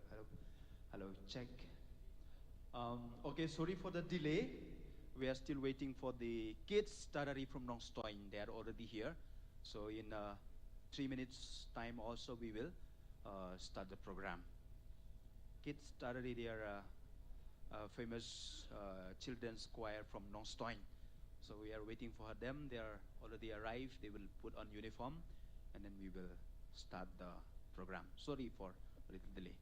hello, hello, check. Okay, sorry for the delay. We are still waiting for the kids startery from Nongstoin. They are already here. So in 3 minutes time also we will start the program. Kids startery, they are famous children's choir from Nongstoin. So we are waiting for them. They are already arrived. They will put on uniform and then we will start the program. Sorry for a little delay.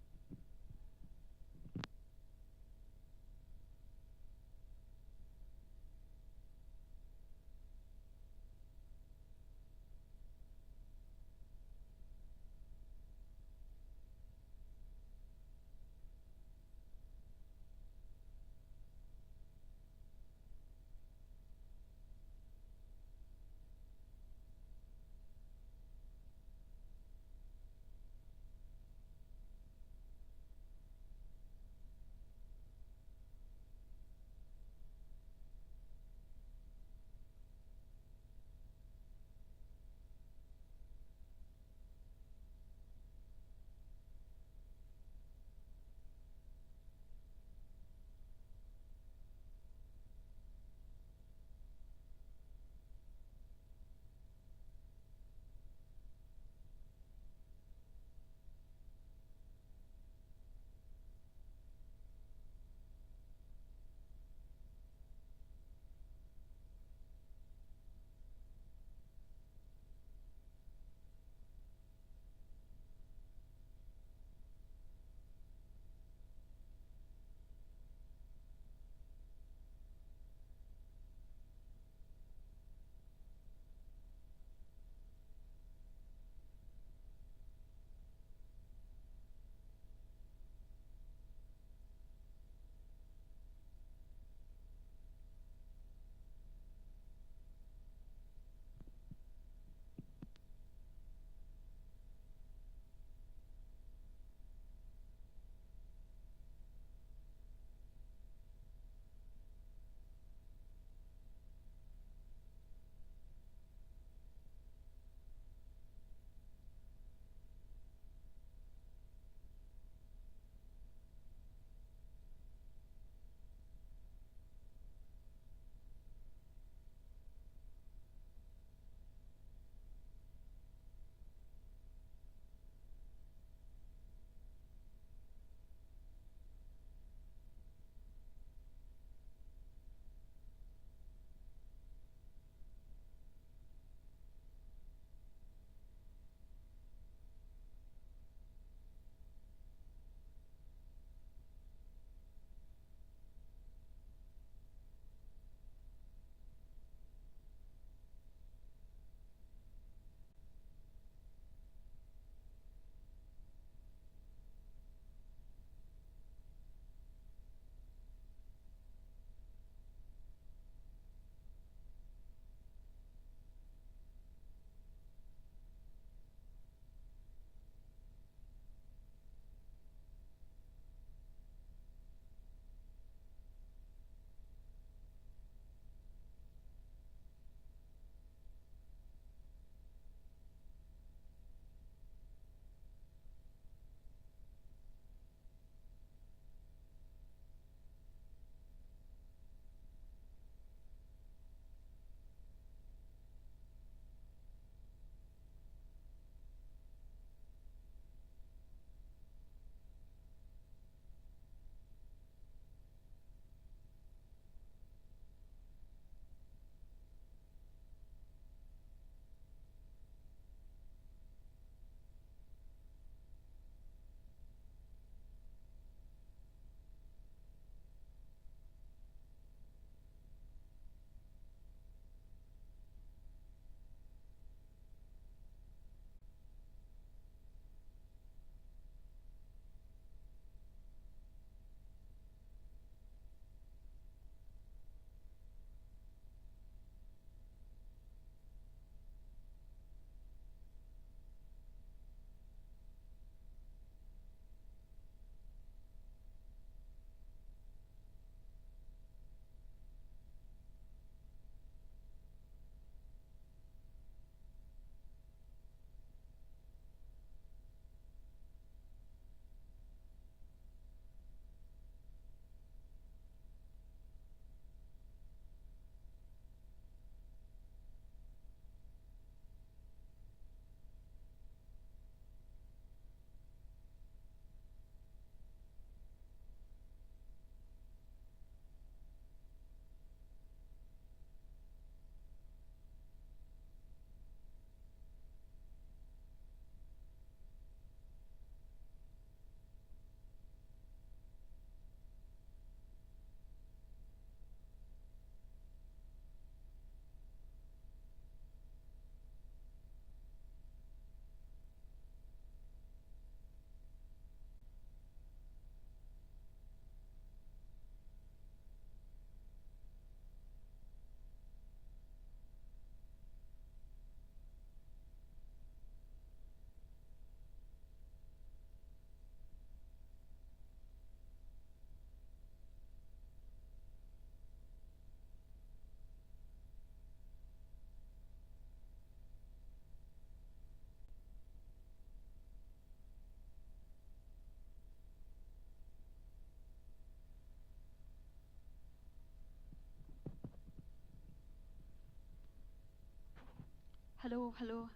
Hello, hello.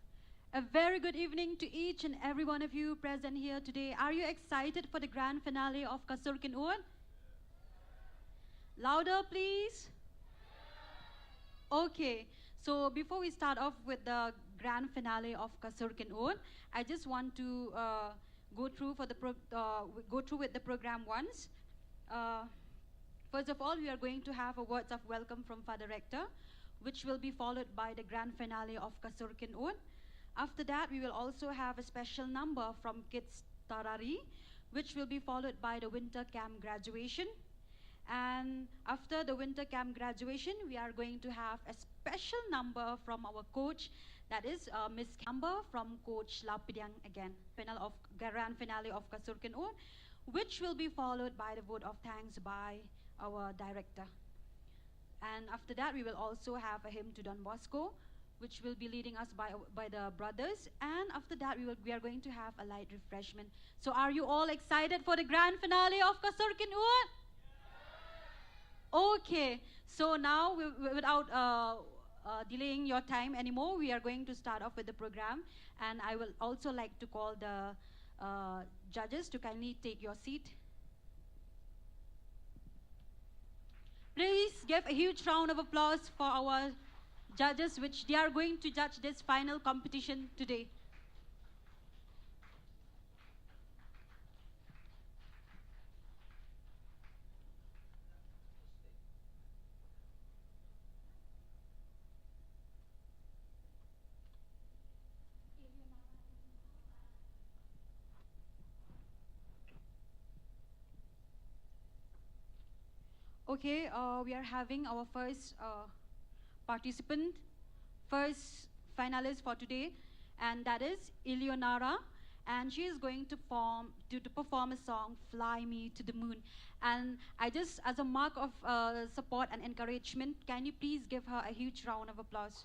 A very good evening to each and every one of you present here today. Are you excited for the grand finale of Sur Kynud? Louder, please. Okay, so before we start off with the grand finale of Sur Kynud, I just want to go through with the program once. Uh, First of all, we are going to have a words of welcome from Father Rector, which will be followed by the grand finale of Sur Kynud. After that, we will also have a special number from Kids Tarari, which will be followed by the winter camp graduation. And after the winter camp graduation, we are going to have a special number from our coach, that is Miss Camber from Coach Lapidyang again, grand finale of Sur Kynud, which will be followed by the vote of thanks by our director. And after that, we will also have a hymn to Don Bosco, which will be leading us by the brothers. And after that, we are going to have a light refreshment. So are you all excited for the grand finale of Sur Kynud? Okay, so now without delaying your time anymore, we are going to start off with the program. And I will also like to call the judges to kindly take your seat. Please give a huge round of applause for our judges, which they are going to judge this final competition today. Okay, we are having our first participant, first finalist for today, and that is Eleonora, and she is going to perform a song, Fly Me to the Moon. And I just, as a mark of support and encouragement, can you please give her a huge round of applause?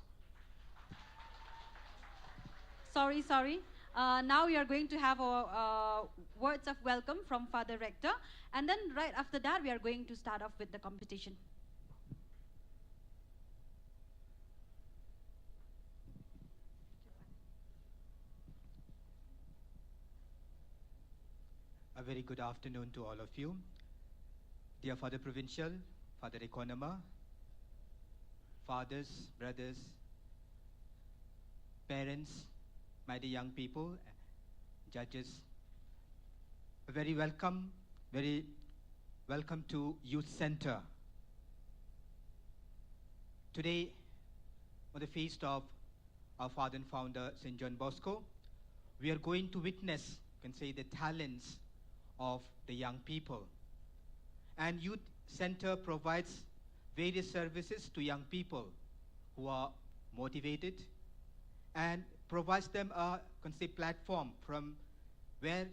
Sorry. Now we are going to have our words of welcome from Father Rector. And then right after that, we are going to start off with the competition. A very good afternoon to all of you. Dear Father Provincial, Father Economer, fathers, brothers, parents, my dear young people, judges, a very welcome to Youth Center. Today, on the feast of our father and founder, St. John Bosco, we are going to witness, you can say, the talents of the young people. And Youth Center provides various services to young people who are motivated and provides them a platform from where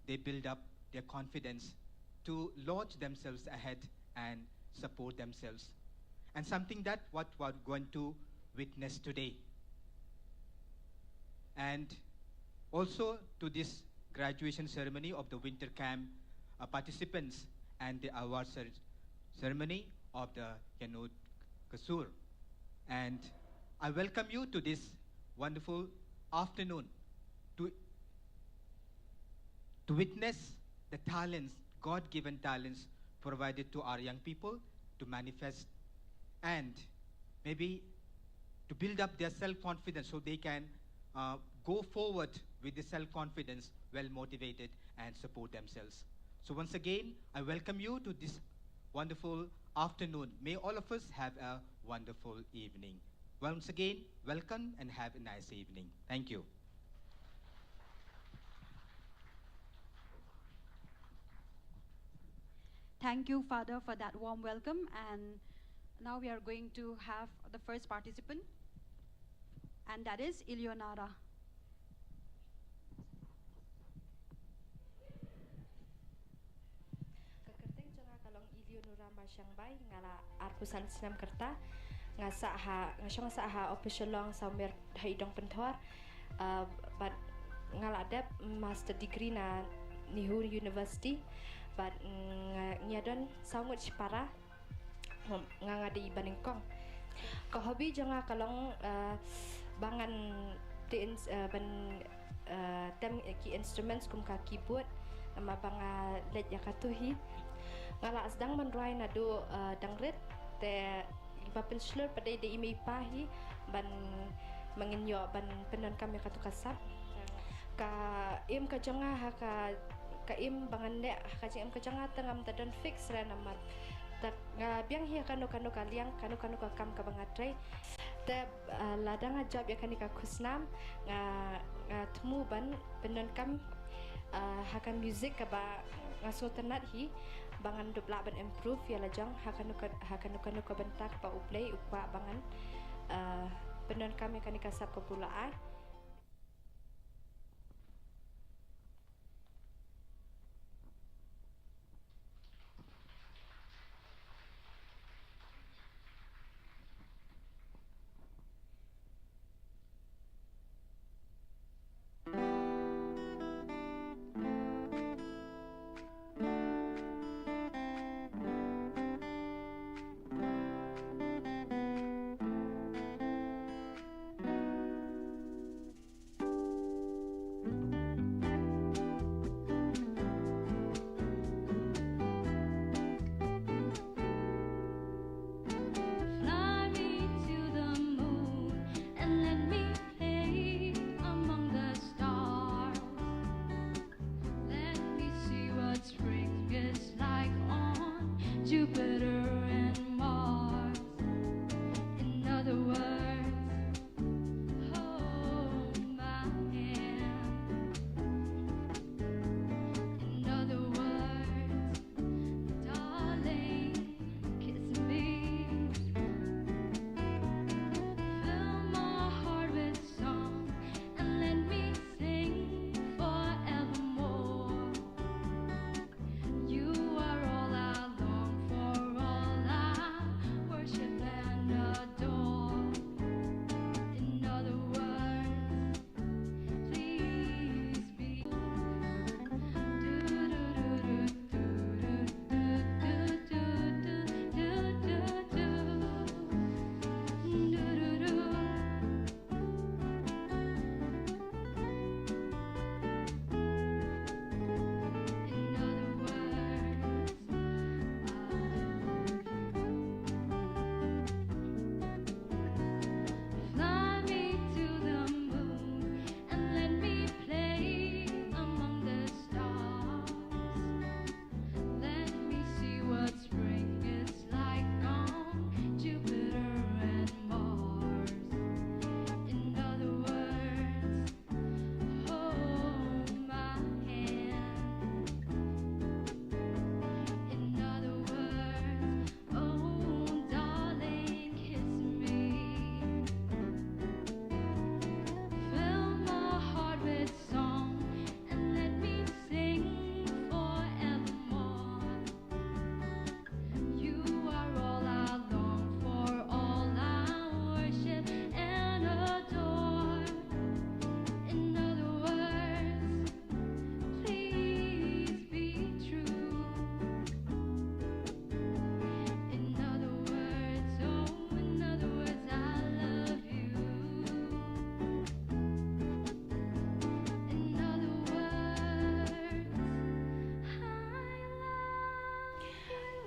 they build up their confidence to launch themselves ahead and support themselves. And something that what we're going to witness today. And also to this graduation ceremony of the winter camp participants and the award ceremony of the Kynud Kasur. And I welcome you to this wonderful afternoon to witness the talents, God-given talents provided to our young people to manifest and maybe to build up their self-confidence so they can go forward with the self-confidence, well-motivated and support themselves. So once again, I welcome you to this wonderful afternoon. May all of us have a wonderful evening. Once again, welcome and have a nice evening. Thank you. Thank you, Father, for that warm welcome. And now we are going to have the first participant, and that is Eleonora. Kekerteng jonga kalong Eleonora masyang bay ngala arpusan senam kerta ngasong sa ha official long somewhere haidong pentor but ngala ada master degree na Nihur University but nyadon sangut para ngangadi Baningkong. Ko hobi jonga kalong bangan ban tem ki instruments kum ka keyboard nama banga let yakatuhi ngala asdang manruai nado dangret te Provincial pada de imi pahi ban menginyo ban penon kami katu kasap ka im ka jonga ha ka im bangan de ka im ka jonga tengam tadan fix ra namat tak biang hi kanu kaliang kanu ka kam ka bangatrai te ladang job ya kanika kusnam temu ban penon kam hakan music ka ba ngaso tenat hi bangan dupla ban improve ya lajang hakan ka bentak pa uplay upa bangan penon kami kanika sap kepulaan.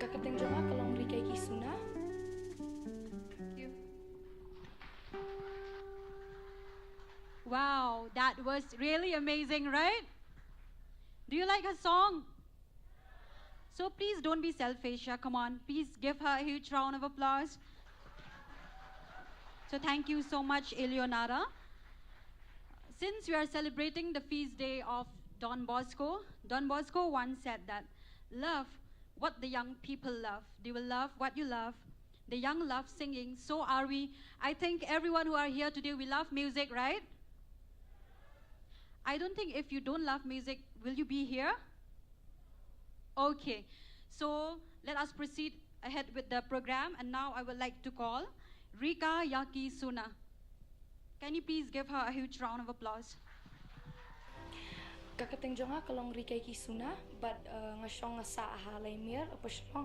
Kakateng jonga kalong rikai kisuna. Thank you. Wow, that was really amazing, right? Do you like her song? So please don't be selfish. Come on, please give her a huge round of applause. So thank you so much, Eleonora. Since we are celebrating the feast day of Don Bosco once said that love what the young people love. They will love what you love. The young love singing. So are we. I think everyone who are here today, we love music, right? I don't think if you don't love music, will you be here? Okay. So let us proceed ahead with the program. And now I would like to call Rika Yaki Suna. Can you please give her a huge round of applause? Kakateng jonga kalong rikai kisuna but ngasyong nga sa halay mir apa Shillong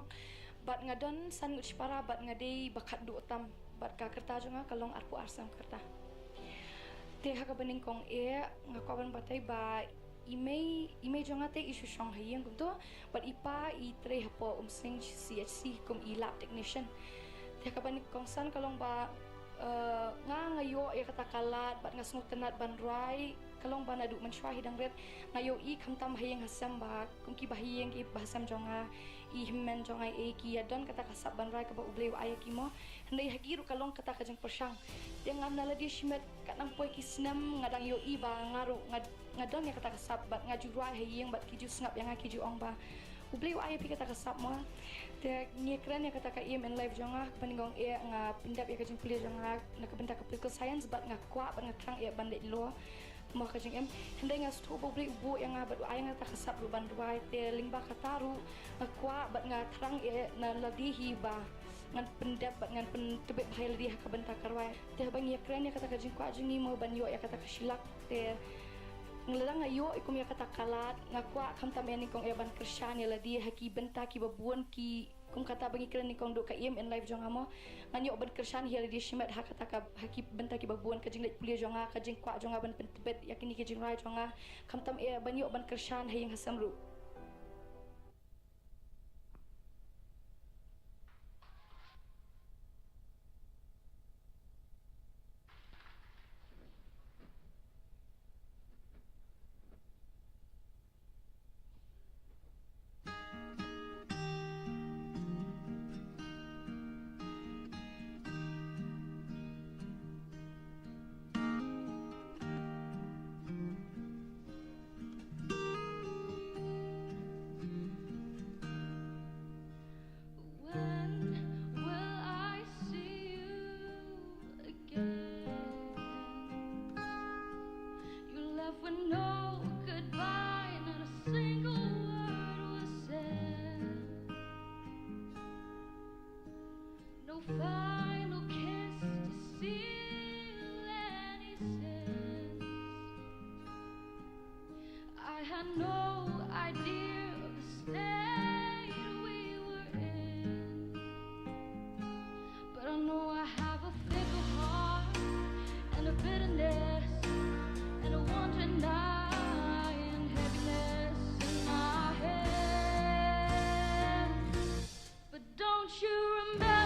but ngadon san para but ngade bakat du utam but kakerta jonga kalong arpu arsam kerta Te hakabaning kong nga kawan batay ba imay jonga te isu shong hayang kumto but ipa itre hapo umsing CHC kum lab technician te hakabaning kong san kalong ba nga ngayo katakalat bat nga sungut tenat banrai kalong ba nadu manswa hidang red ngayo kamtam hayang hasam ba kum ki bahiyang ki bahasam jonga ihmen jonga ki yadon kata kasab banrai ka ba ublay wa ayaki mo handai hagiru kalong kata kajang persang dengan naladi shimet kanang poi kisnam ngadang yo ba ngaru ngadang ya kata kasab bat ngajurwa hayang bat kiju snap yang kiju ong ba ublay wa ayapi kata kasab mo te ngekran ya kata ka in live jonga paningong nga pindap ya kajang kuliah jonga nakabenta ka political science bat ngakwa bat ngatrang bandit lo mo kajang handai nga sto ublay ubo yang bat ayang kata kasab lu bandwai te lingba kataru ngakwa bat ngatrang na ladihi ba ngan pendap ngan pen tebet bahaya ladi ka benta karwai te bang ya kran ya kata ka jingkwa jingi mo ban yo ya kata ka silak te ngladang ayo ikum ya kata kalat ngakwa kam tamen kong ban kersyan ya ladi haki benta ki babuan ki kum kata bang ikran kong do ka in live jong amo ngan yo ban kersyan ya ladi shimat ha kata ka haki benta ki babuan ka jinglet pulia jonga ka jingkwa jonga ban pen tebet yakini ki jingrai jonga kam tam ban yo ban kersyan hayang hasam ru final kiss to seal any sense. I had no idea of the state we were in, but I know I have a fickle heart and a bitterness and a wandering eye and heaviness in my head. But don't you remember?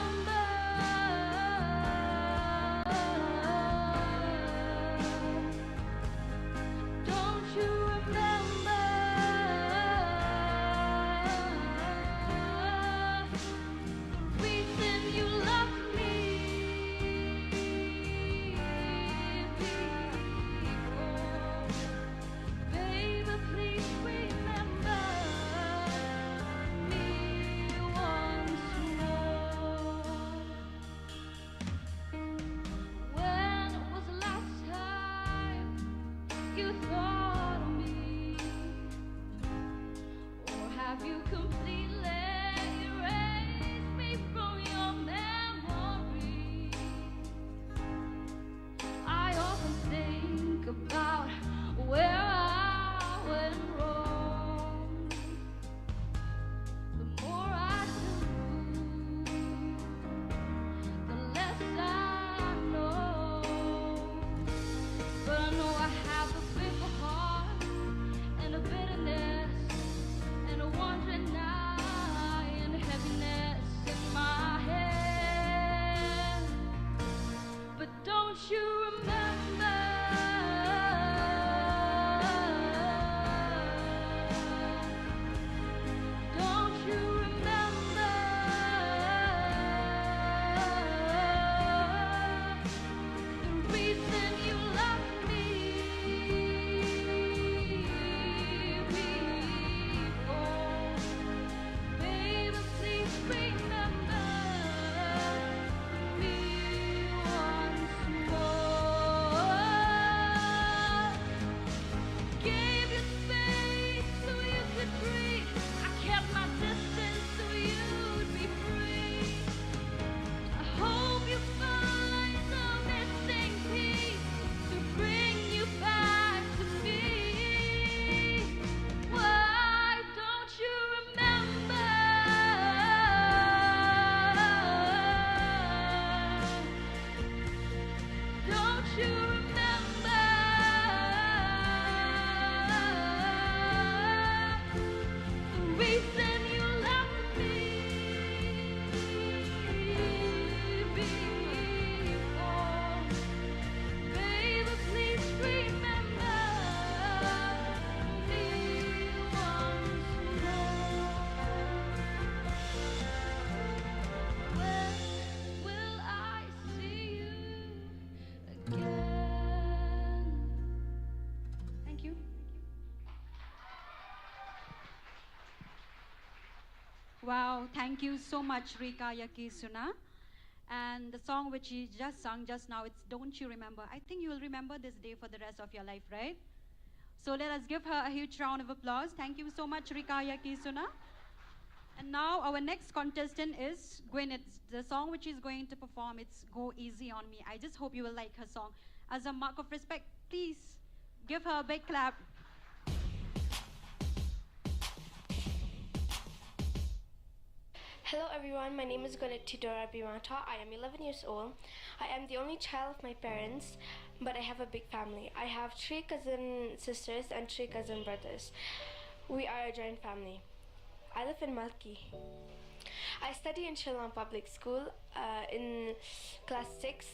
Now Wow, thank you so much, Rika Yakisuna. And the song which he just sung just now, it's Don't You Remember. I think you will remember this day for the rest of your life, right? So let us give her a huge round of applause. Thank you so much, Rika Yakisuna. And now our next contestant is Gwyneth. The song which she's going to perform, it's Go Easy on Me. I just hope you will like her song. As a mark of respect, please give her a big clap. Hello everyone, my name is Gwyneth Tidora Bimata. I am 11 years old. I am the only child of my parents, but I have a big family. I have 3 cousin sisters and 3 cousin brothers. We are a joint family. I live in Malki. I study in Shillong Public School in class 6.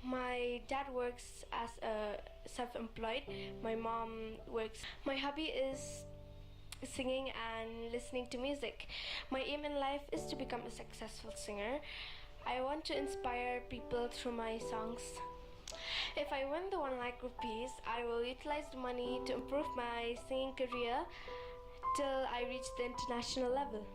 My dad works as a self-employed. My mom works. My hobby is singing and listening to music. My aim in life is to become a successful singer. I want to inspire people through my songs. If I win the 1 lakh rupees, I will utilize the money to improve my singing career till I reach the international level.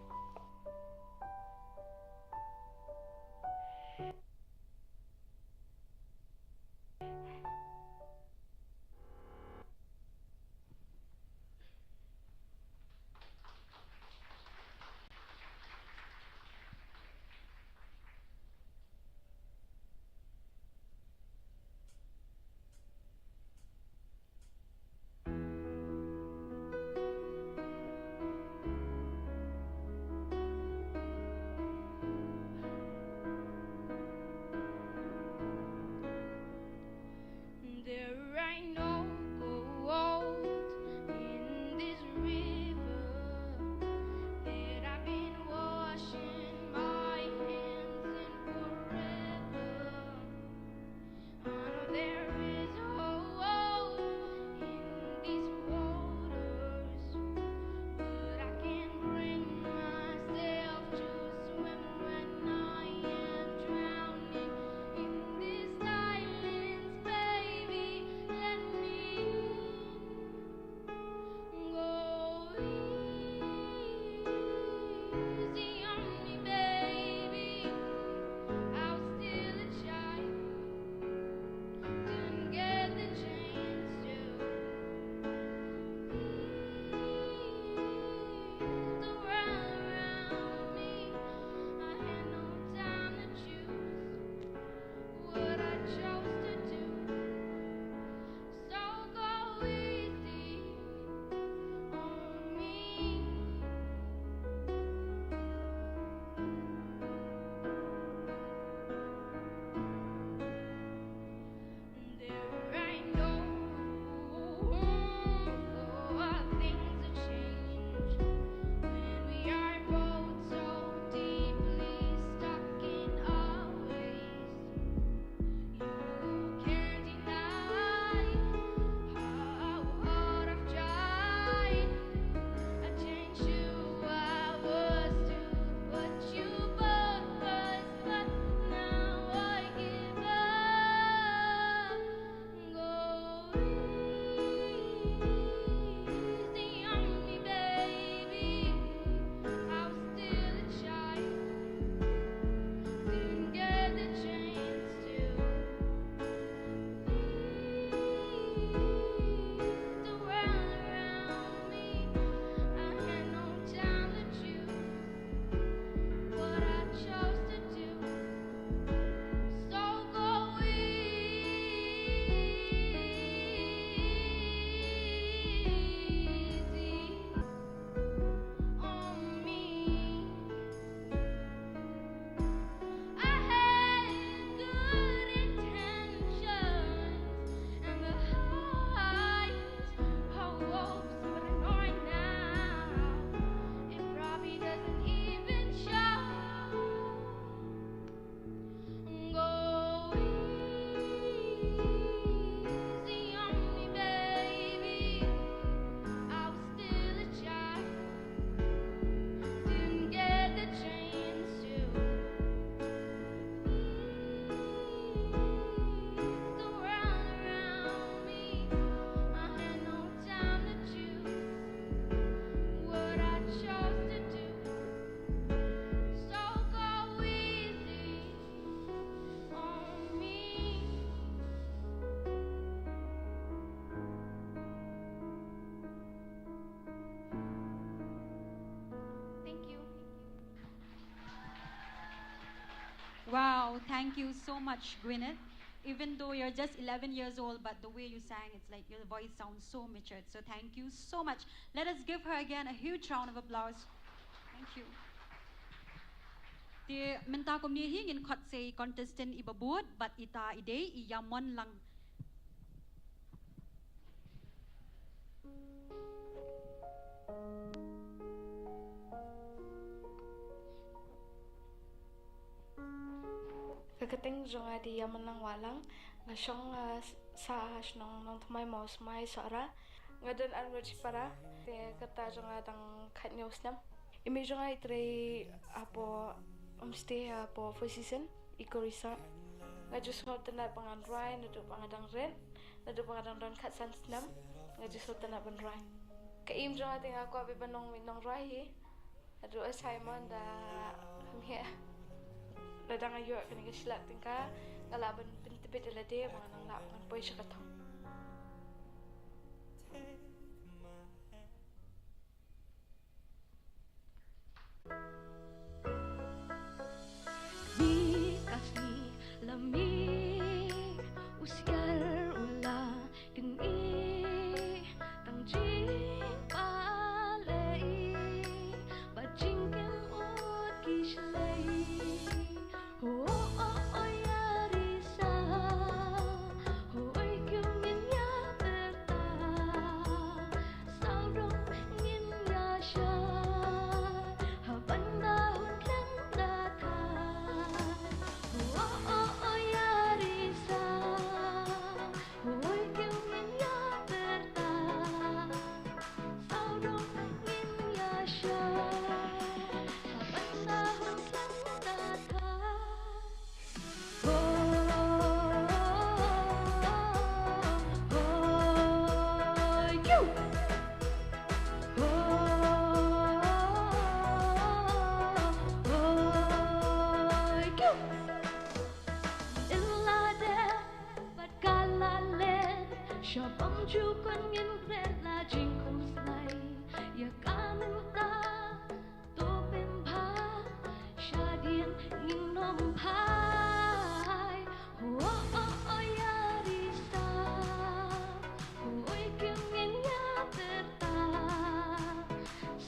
Wow, thank you so much, Gwyneth. Even though you're just 11 years old, but the way you sang, it's like your voice sounds so matured. So thank you so much. Let us give her again a huge round of applause. Thank you. Thì mình ta cũng như hi in khot say contestant ibabut, but ita ide iyamon lang. Kakating jonga di yaman lang walang nga siyang sa nong tumay mo smay sara nga dan an rich para te kata jonga tang kat news nam imi jonga itre apo stay apo for season eco resort nga just ho tana pangan rai na do pangadang rent na do pangadang don kat san nam nga just ho tana ban rai ka im jonga ting ako abi banong minong rai hi na do assignment da hamia ladang ayo kani ka silap tingka ngalaban pintipit ilade mga nang lapan poy siya katong Di kasi lamig usyal ula kini tangjing palay bajingken ut kishlay oh oh oh yarisa hoy kyungin ya berta saurong ngin ya sha haban dahon klang datang oh oh oh yarisa hoy kyungin ya berta saurong ngin ya sha haban dahon klang datang Shabam jukon ngin krela jingkung slay ya kamen ta topen pa shadien ngin nom pai oh oh oh yarisa hoy kyung ngin ya berta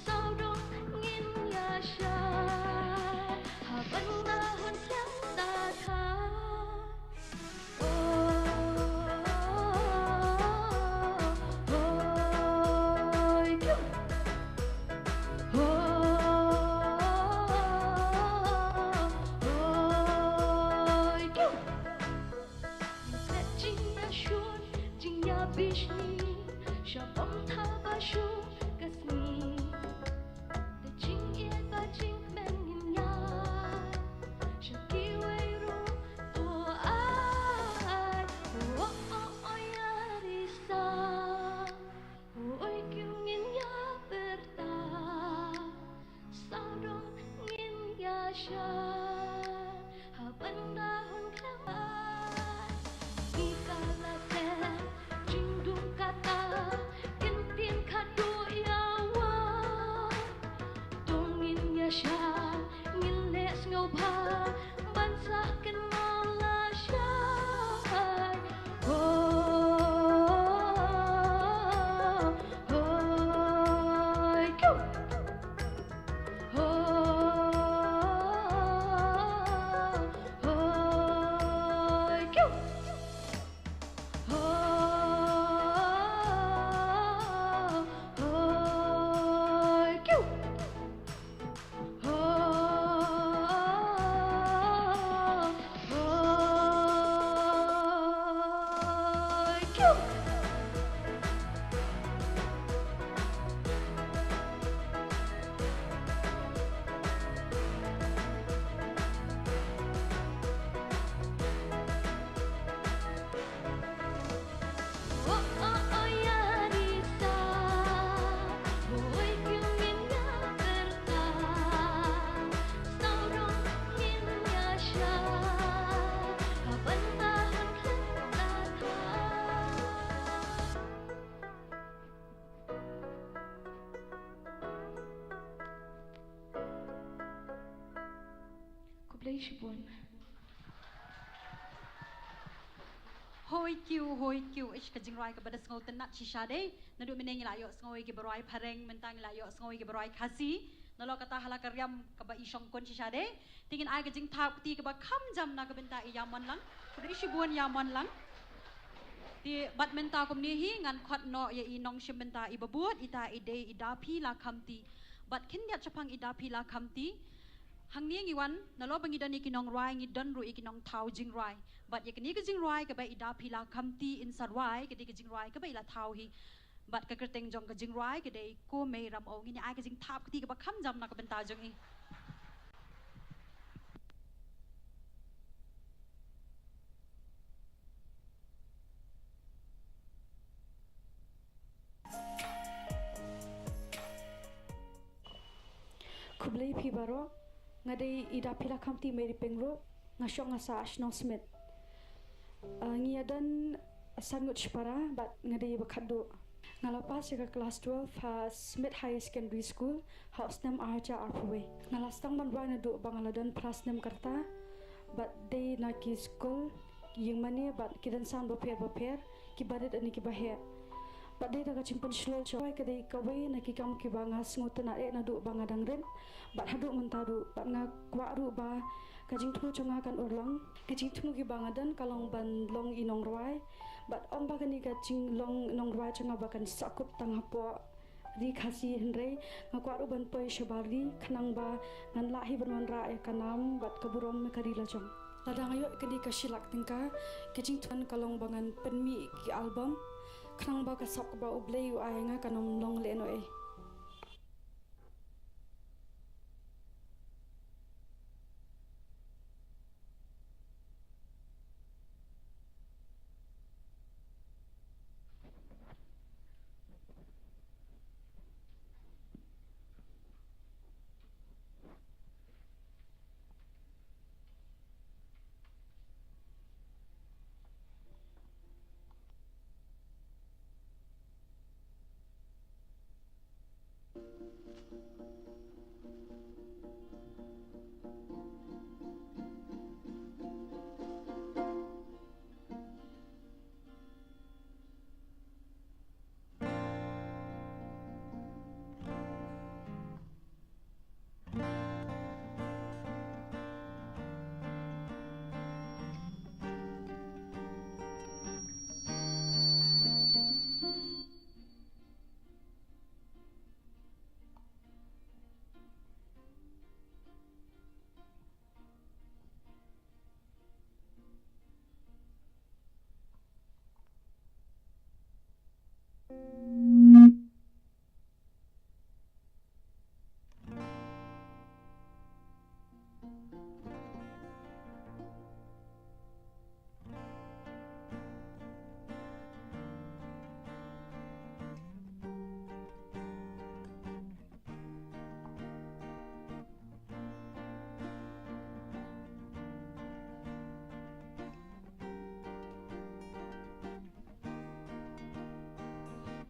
saudong ngin ya sha haban dahon klang datang Bishni, shabam thaba shu kasni, the ching ye ba ching men in ya, shaki weiru to ai, oh oh oh yarisa, oi kyung in ya berta, saudong ngin ya sha, haban dahon klang ikalaten jingdung kata kintin kadu yawa dongin ya sha ngiles ngobha bansah kenal la sha oh oh kyu Kublai shibun. hoi kiu ish kajing roi kepada sengau tenat shishade nadu meneng ila yo sengau ke beroi pareng mentang ila yo sengau ke beroi kasi nalo kata hala karyam keba ishong kon shishade tingin ai kajing tap ti keba kam jam na kebenta yaman lang kudu ishi buan yaman lang di badmenta kom ni hi ngan khot no ye inong shimbenta ibabut ita ide idapi la kamti bat kin dia chapang idapi la kamti hang ni ngiwan nalo bangidan ikinong rai ngidan ru ikinong tau jing rai but ye kini ke jing rai ke ba idapi la kamti in sarwai ke di ke jing rai ke ba ila tau hi but ke kerteng jong ke jing rai ke dei ko mei ram o ngini ai ke jing tap ke ti ke ba kham jam na ke benta jong i Kublai pi baro ngadai ida pila kamti meri pengro ngasong ngasa ashnong smith ngiadan sangut shpara but ngadai bakadu ngalapas ke kelas 12 ha Smith High Secondary School house nam arja arpwe ngalastang manwa nadu bangaladan prasnem karta but they naki school yung mani but kidan san baper kibadet ani kibahe but they daga chimpan shlol choy kadai kawai naki kam kibangas ngutana nadu bangadang ren but hadu mentadu but nga kwaru ba kajing tu chonga kan urlang kajing tu ki bangadan kalong ban long inong rwai but om ba kani kajing long inong rwai chonga ba kan sakup tang hapo ri khasi henre nga kwaru ban poi shabari khnang ba ngan lahi ban ra e kanam but kaburom me kari la chong ladang ayo kadi kashilak tingka kajing tuan kalong bangan penmi ki album khnang ba ka sak ba ublei u ayenga kanom long le no e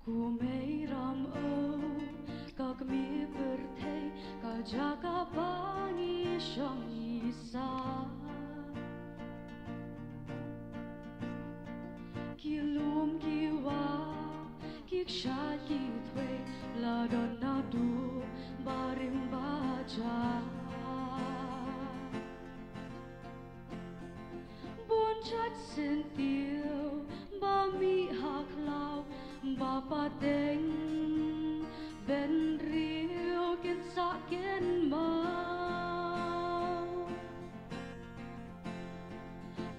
Ku mei ram o ka kami berthei ka jaga bangi shong isa ki lum ki wa ki ksha ki thwe la don na du barim baja bon chat sen tiêu ba mi hak lao Bapa deng ben rio ken sa ken mau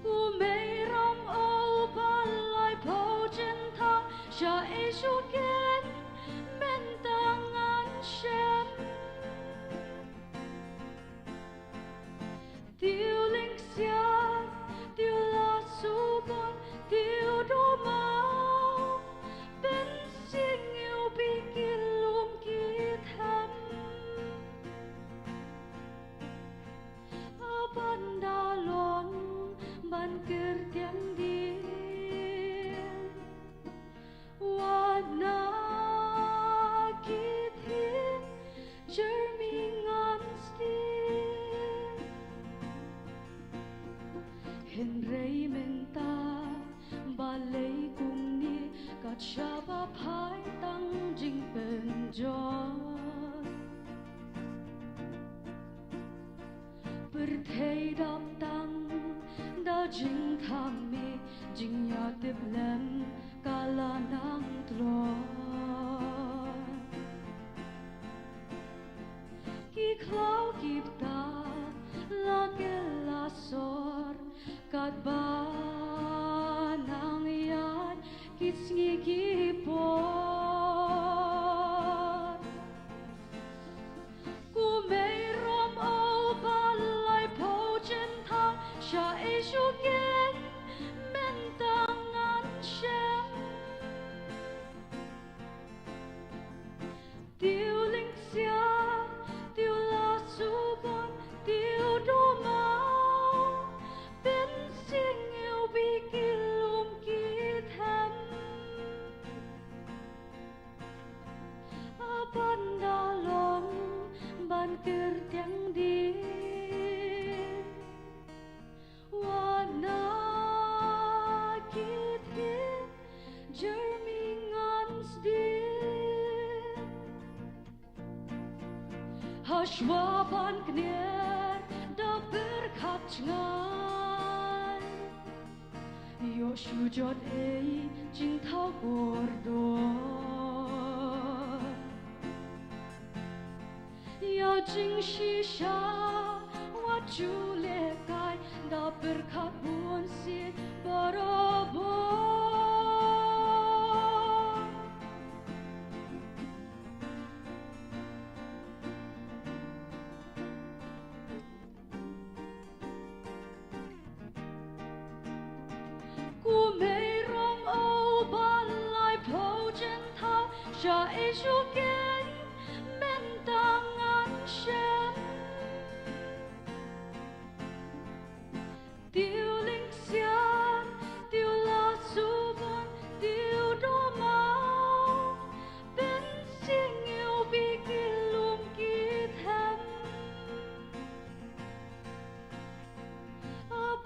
ku mei ram o palai po chen tha sha e shu ken men tangan shem tiêu linh xia tiêu la su bon tiêu do ma ban kertian dia wana kithin jermingan stil thấy đọc tăng đã chính tham mê chính nhà tiếp lên cả là nắng tròn khi khlau kịp ta la ke la sor kat ba nang yat kits ngi kipor ku mei rom o ba lai po chen thang sha e shu ken men tang an shem tiêu linh xia tiêu la su bon tiêu đô mau bên xin yêu bi kỳ lùm kỳ thầm ban đa lòng ban kir tiếng đi wana kit hit jeremy ngans đi Hashwaban kner da berkat ngan Yoshu jot ei jing thao gordo Ya jing shisha wa chu le kai da berkat buon si barobo Cha e shu ken men tang an shem tiêu linh xian tiêu la su bon tiêu đô mau bên xin yêu bi kỳ lùm kỳ thầm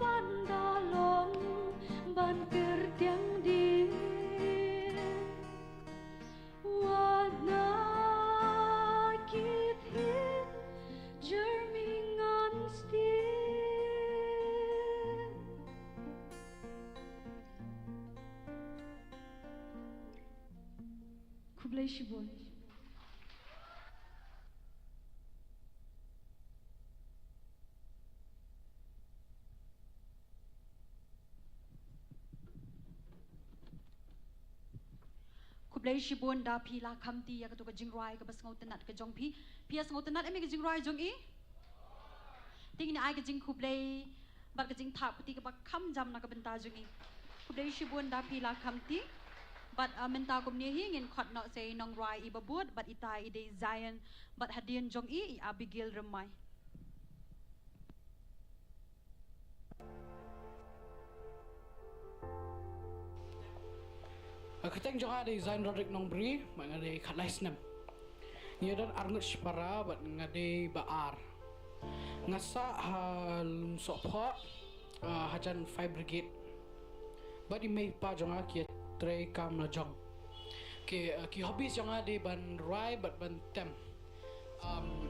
ban đa lòng ban kir tiếng đi Shibon. Kublai Shibon da pi la kamti ya katu ka jingrai ka bas ngau tenat ka jong pi pias ngau tenat emi ka jingrai jong i ting ni ai ka jing kublai bar ka jing thap ti ka ba kham jam na ka benta jong i Kublai Shibon da pi la kamti but menta kum ni hingin khot no say nong rai iba bud but itai ide Zion but hadian jong i Abigail remai Keteng jong ada Zion Roderick nong bri mangade khatlais nam nyedan arnut para but ngade baar ngasa hal sopha hajan fire brigade but imei pa jong ki tray kam la jong ki hobbies yang ada ban rai but ban tem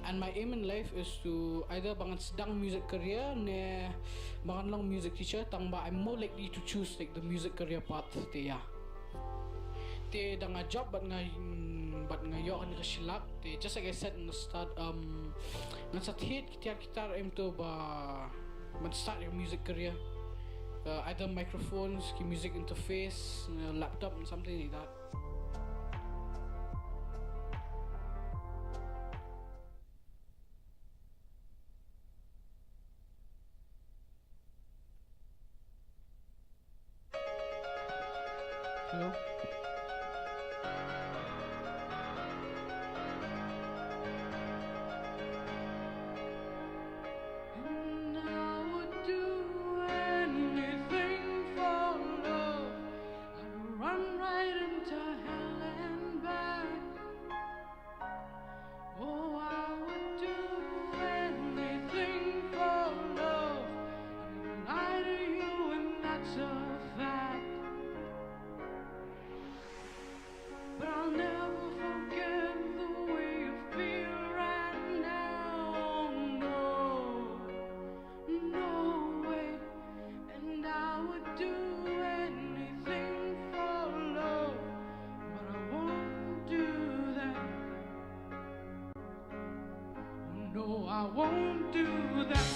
and my aim in life is to either bangan sedang music career ne bangan long music teacher tang ba I'm more likely to choose like the music career path te ya te dang a job but ngai yo kan ka silak te just like I said in the start ngan sa hit kitar aim to ba ban start your music career either microphones, music interface, laptop and something like that. Hello? no, I won't do that.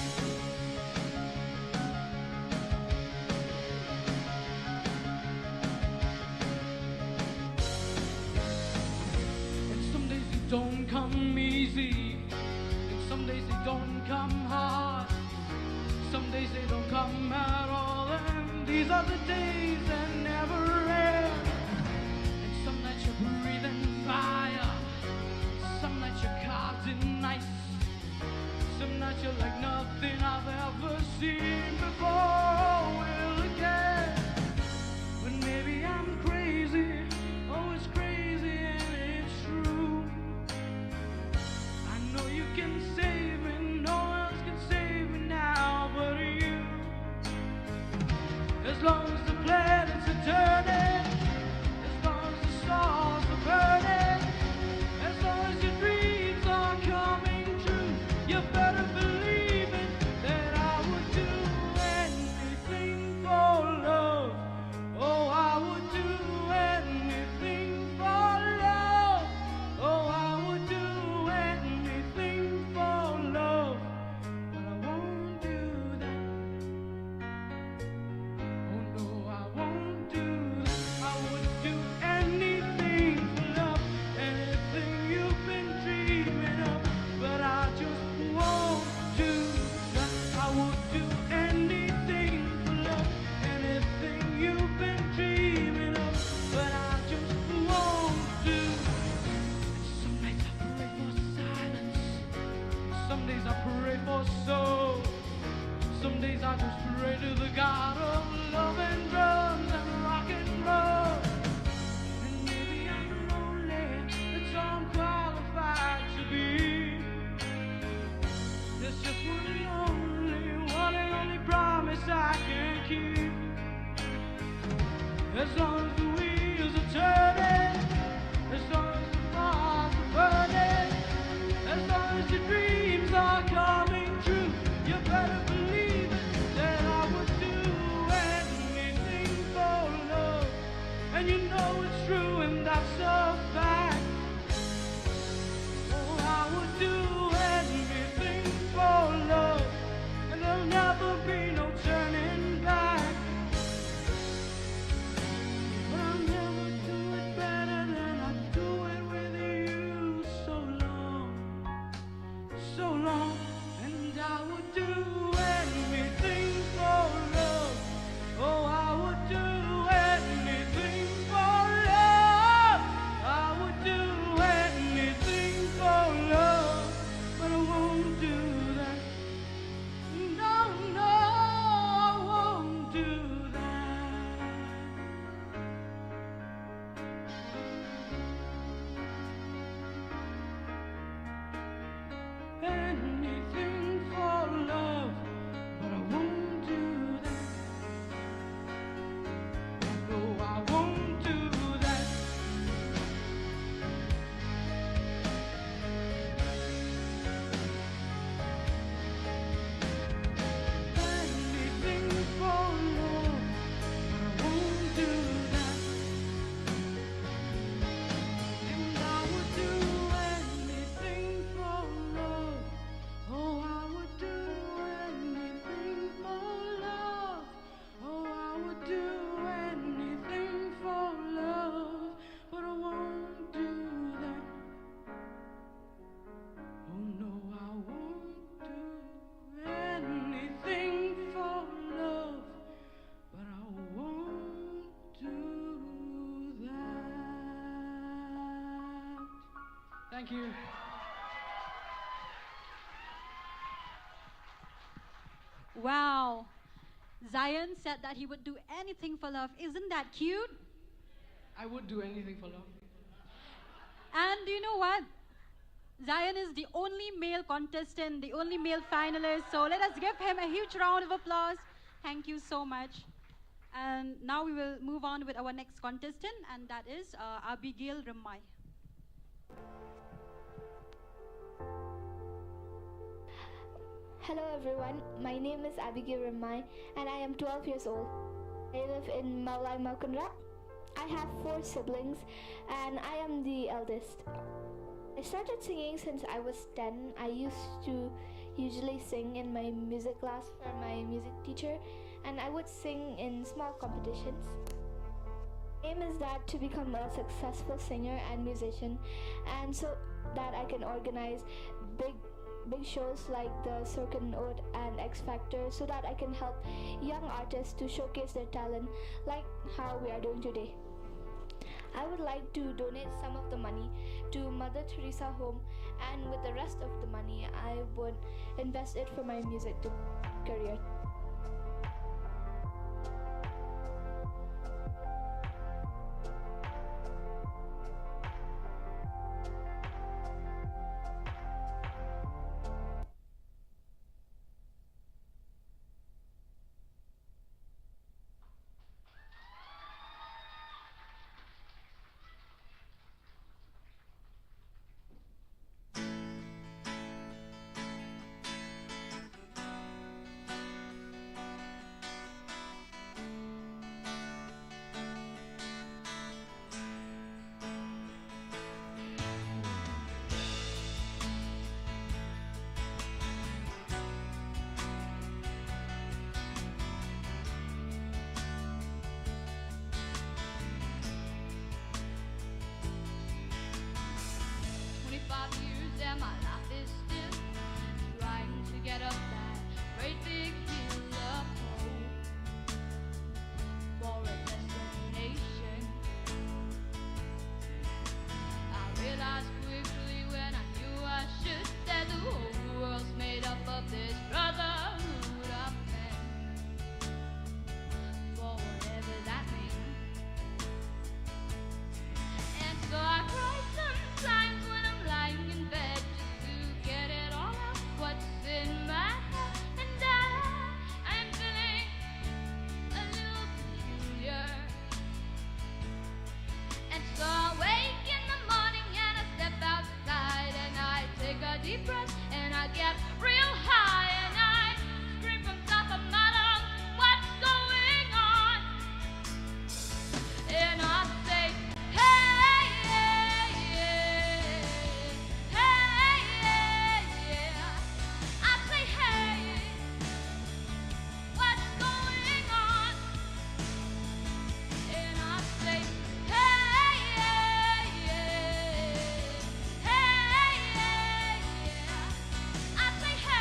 And some days they don't come easy, and some days they don't come hard. Some days they don't come at all, and these are the days that never end. And some nights you're breathing fire, some nights you're carved in ice, some nights you're like nothing I've ever seen before or will again. But maybe I'm crazy, oh it's crazy and it's true. I know you can save me, no one else can save me now but you. As long as the planets are turning, as long as the stars are burning, as long as your dreams are coming true, you better believe it, that I would do anything for love. Oh, I would do anything for love. Oh, I would do anything for love. But I won't do that. Oh no, I won't do that. I would do anything for love, anything you've been dreaming of, but I just won't do that. I would do anything for love, anything you've been dreaming of, but I just won't do. Some nights I pray for silence, some days I pray for soul, some days I just pray to the God of love and drums and rock and roll. And maybe I'm lonely, that's all I'm qualified to be. There's just one and only promise I can keep. As long as the wheels are turning, as long as the fires are burning, as long as your dreams are coming true, you better believe it, that I would do anything for love. And you know it's true, and that's a fact. Oh, I would do anything for love, and there'll never be no turning back. But I'll never do it better than I do it with you. So long, and I would do anything for love. Oh, I would do anything for love. I would do anything for love, but I won't do that. No, no, I won't do that. Anything for love, but I won't do that. No, I won't do that. Anything for love, but I won't do that. And I would do anything for love. Oh, I would do anything for love. Oh, I would do anything for love, but I won't do that. Oh no, I won't do anything for love, but I won't do that. Thank you. Wow. Zion said that he would do anything for love. Isn't that cute? I would do anything for love. And you know what? Zion is the only male contestant, the only male finalist. So let us give him a huge round of applause. Thank you so much. And now we will move on with our next contestant, and that is Abigail Ramai. Hello everyone, my name is Abigail Ramai and I am 12 years old. I live in Maulai Malkanra. I have 4 siblings and I am the eldest. I I started singing since I was 10. I used to usually sing in my music class for my music teacher, and I would sing in small competitions. Aim is that to become a successful singer and musician, and so that I can organize big shows like the Sur Kynud and X Factor, so that I can help young artists to showcase their talent like how we are doing today. I would like to donate some of the money to Mother Teresa Home, and with the rest of the money I would invest it for my music career. And my life is still trying to get up that great big hill of hope for a destination. I realized quickly when I knew I should that the whole world's made up of this brotherhood of men, for whatever that means. And so I cry sometimes when I'm lying in bed, just to get it all out what's in my head. And I'm feeling a little peculiar. And so I wake in the morning and I step outside and I take a deep breath and I get real high and I scream from top of my lungs, what's going on? And I say, hey, hey, yeah. Hey, yeah. I say, hey, what's going on? And I say, hey, yeah. Hey, yeah. I say, hey.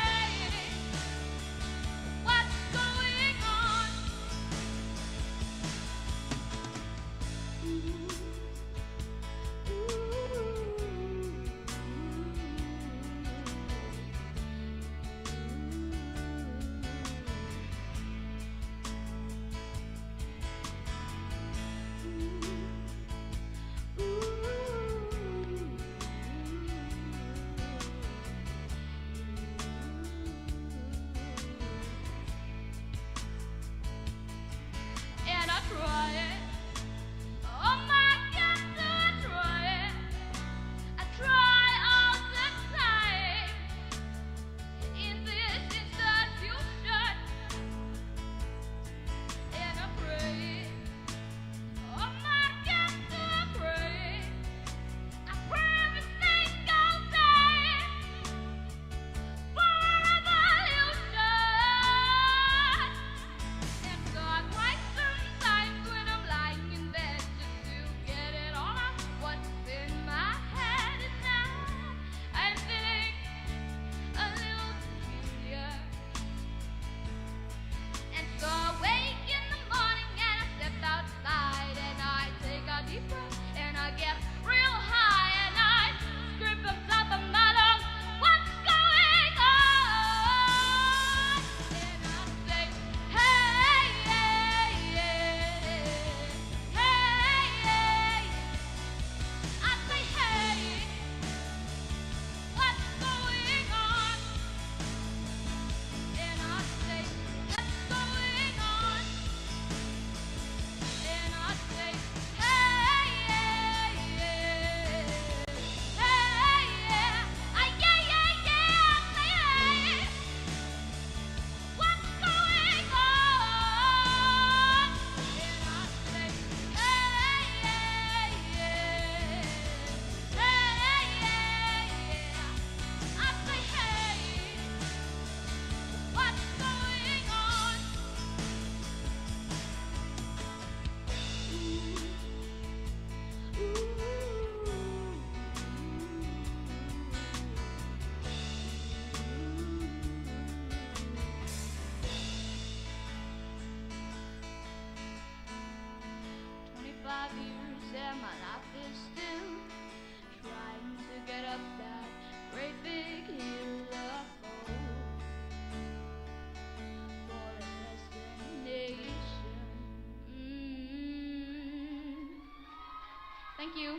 Thank you.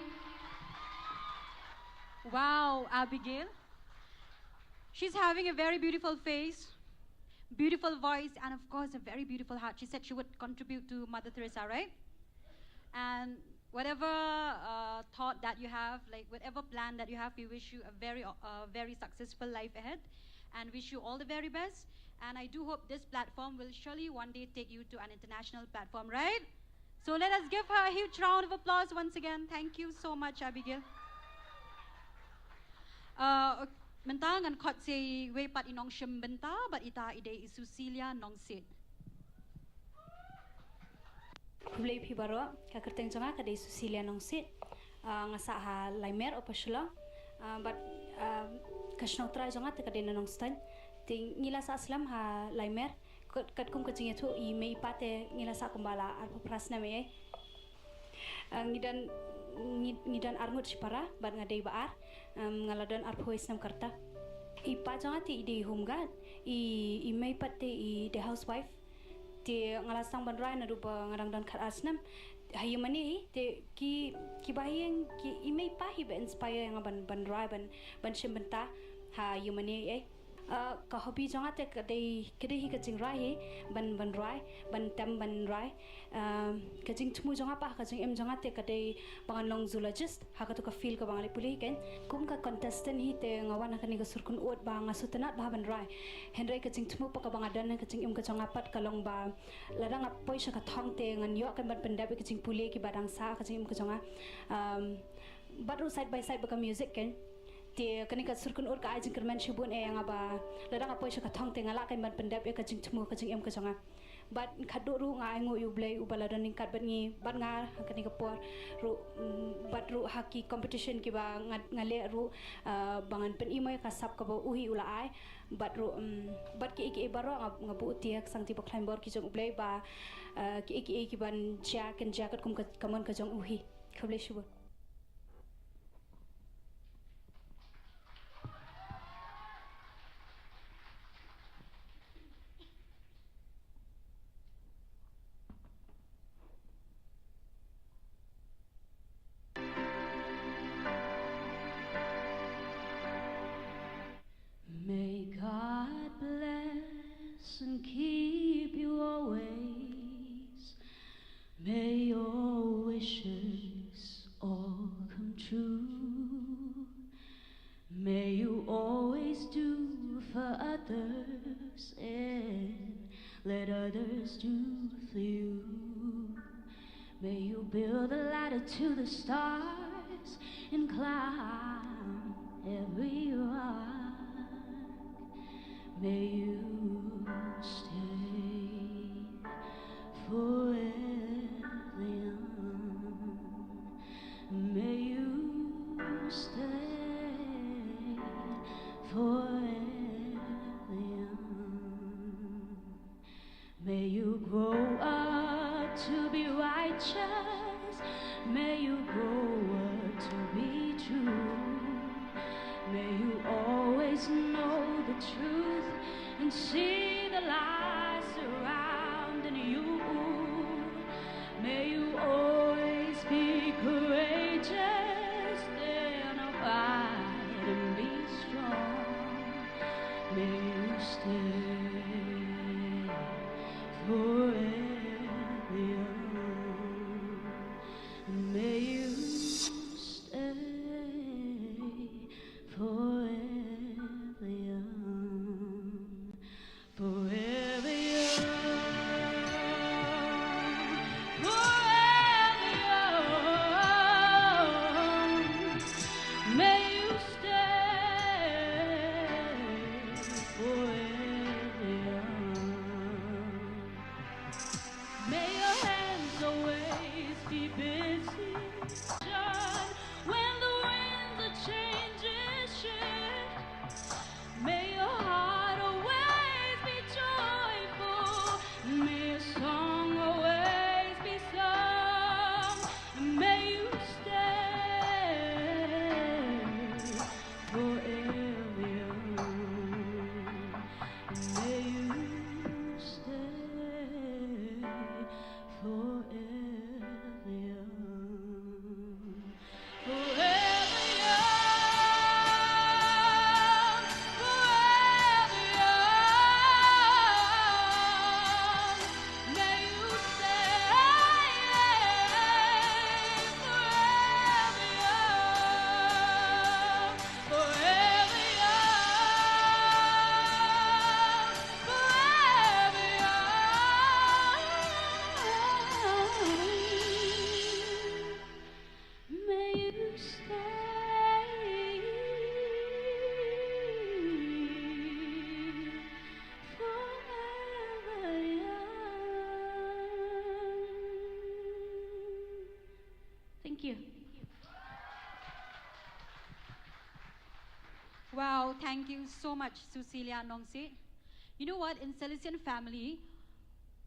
Wow, Abigail. She's having a very beautiful face, beautiful voice, and of course, a very beautiful heart. She said she would contribute to Mother Teresa, right? And whatever thought that you have, like whatever plan that you have, we wish you a very successful life ahead and wish you all the very best. And I do hope this platform will surely one day take you to an international platform, right? So let us give her a huge round of applause once again. Thank you so much, Abigail. Mentang and kot say we pat inong shim benta, but ita ide isusilia nong sit. Kulay pibaro kakerteng jonga kada isusilia nong sit. Ngasa ha laimer opa Shillong. But kasnotra jonga te kada nong stan. Ting ngila sa aslam ha laimer. Kat kum kacing itu I mei pate ngila sa kumbala arpa prasna me. Ngidan arngut sipara bat ngadei baar ngaladan arpo isnam karta ipa jonga ti ide humgat I mei pate I the housewife ti ngalasang banrai na rupa ngarang dan khat asnam hayu mani te ki bayang ki I mei pa hi ba inspire nga ban rai ban shimbenta ha yu mani ka hobi jonga te kade hi kaching rai ban rai ban tam ban rai kaching tumu jonga pa kaching em jonga te kade bangan long zoologist ha ka to ka feel ka bangali puli ken kum ka contestant hi te ngawan ka ni ka Sur Kynud ba nga sutanat ba ban rai henry kaching tumu pa ka bangadan kaching em ka jonga pat ka long ba ladang apoi sha ka thong te ngan yo kan ban pendap kaching puli ki badang sa kaching em ka jonga baru side by side ba ka music ken ti kanika Sur Kynud ka ajing kerman shibun yang aba ladang apoy siya katong tingala kay man pendap ya kajing tumu kajing em kajanga bat kaduru nga ngo yu blay ubaladan ning kat bat ngi bat nga kanika por ru bat ru haki competition ki ba ngale ru bangan pen imoy kasap ka ba uhi ula ai bat ru bat ki iki baro nga bu tiak sang ti baklain bor ki jong blay ba ki iki ban jacket kum kamon kajong uhi kable shibun. May God bless and keep you always. May your wishes all come true. May you always do for others and let others do for you. May you build a ladder to the stars and climb every rock. May you stay forever young. May you stay forever young. May you grow up to be righteous. May you grow up to be true. May you always know the truth and see the lies surrounding you. May you always be courageous, stand upright and be strong. May you stay forever young. May you stay forever young, forever young, forever young. May you stay forever young. May your hands always be busy. When the winds of changes shift, may your heart always be joyful. May your song always be sung. May you stay forever young. Wow, thank you so much, Susilia Nongsi. You know what? In Salesian family,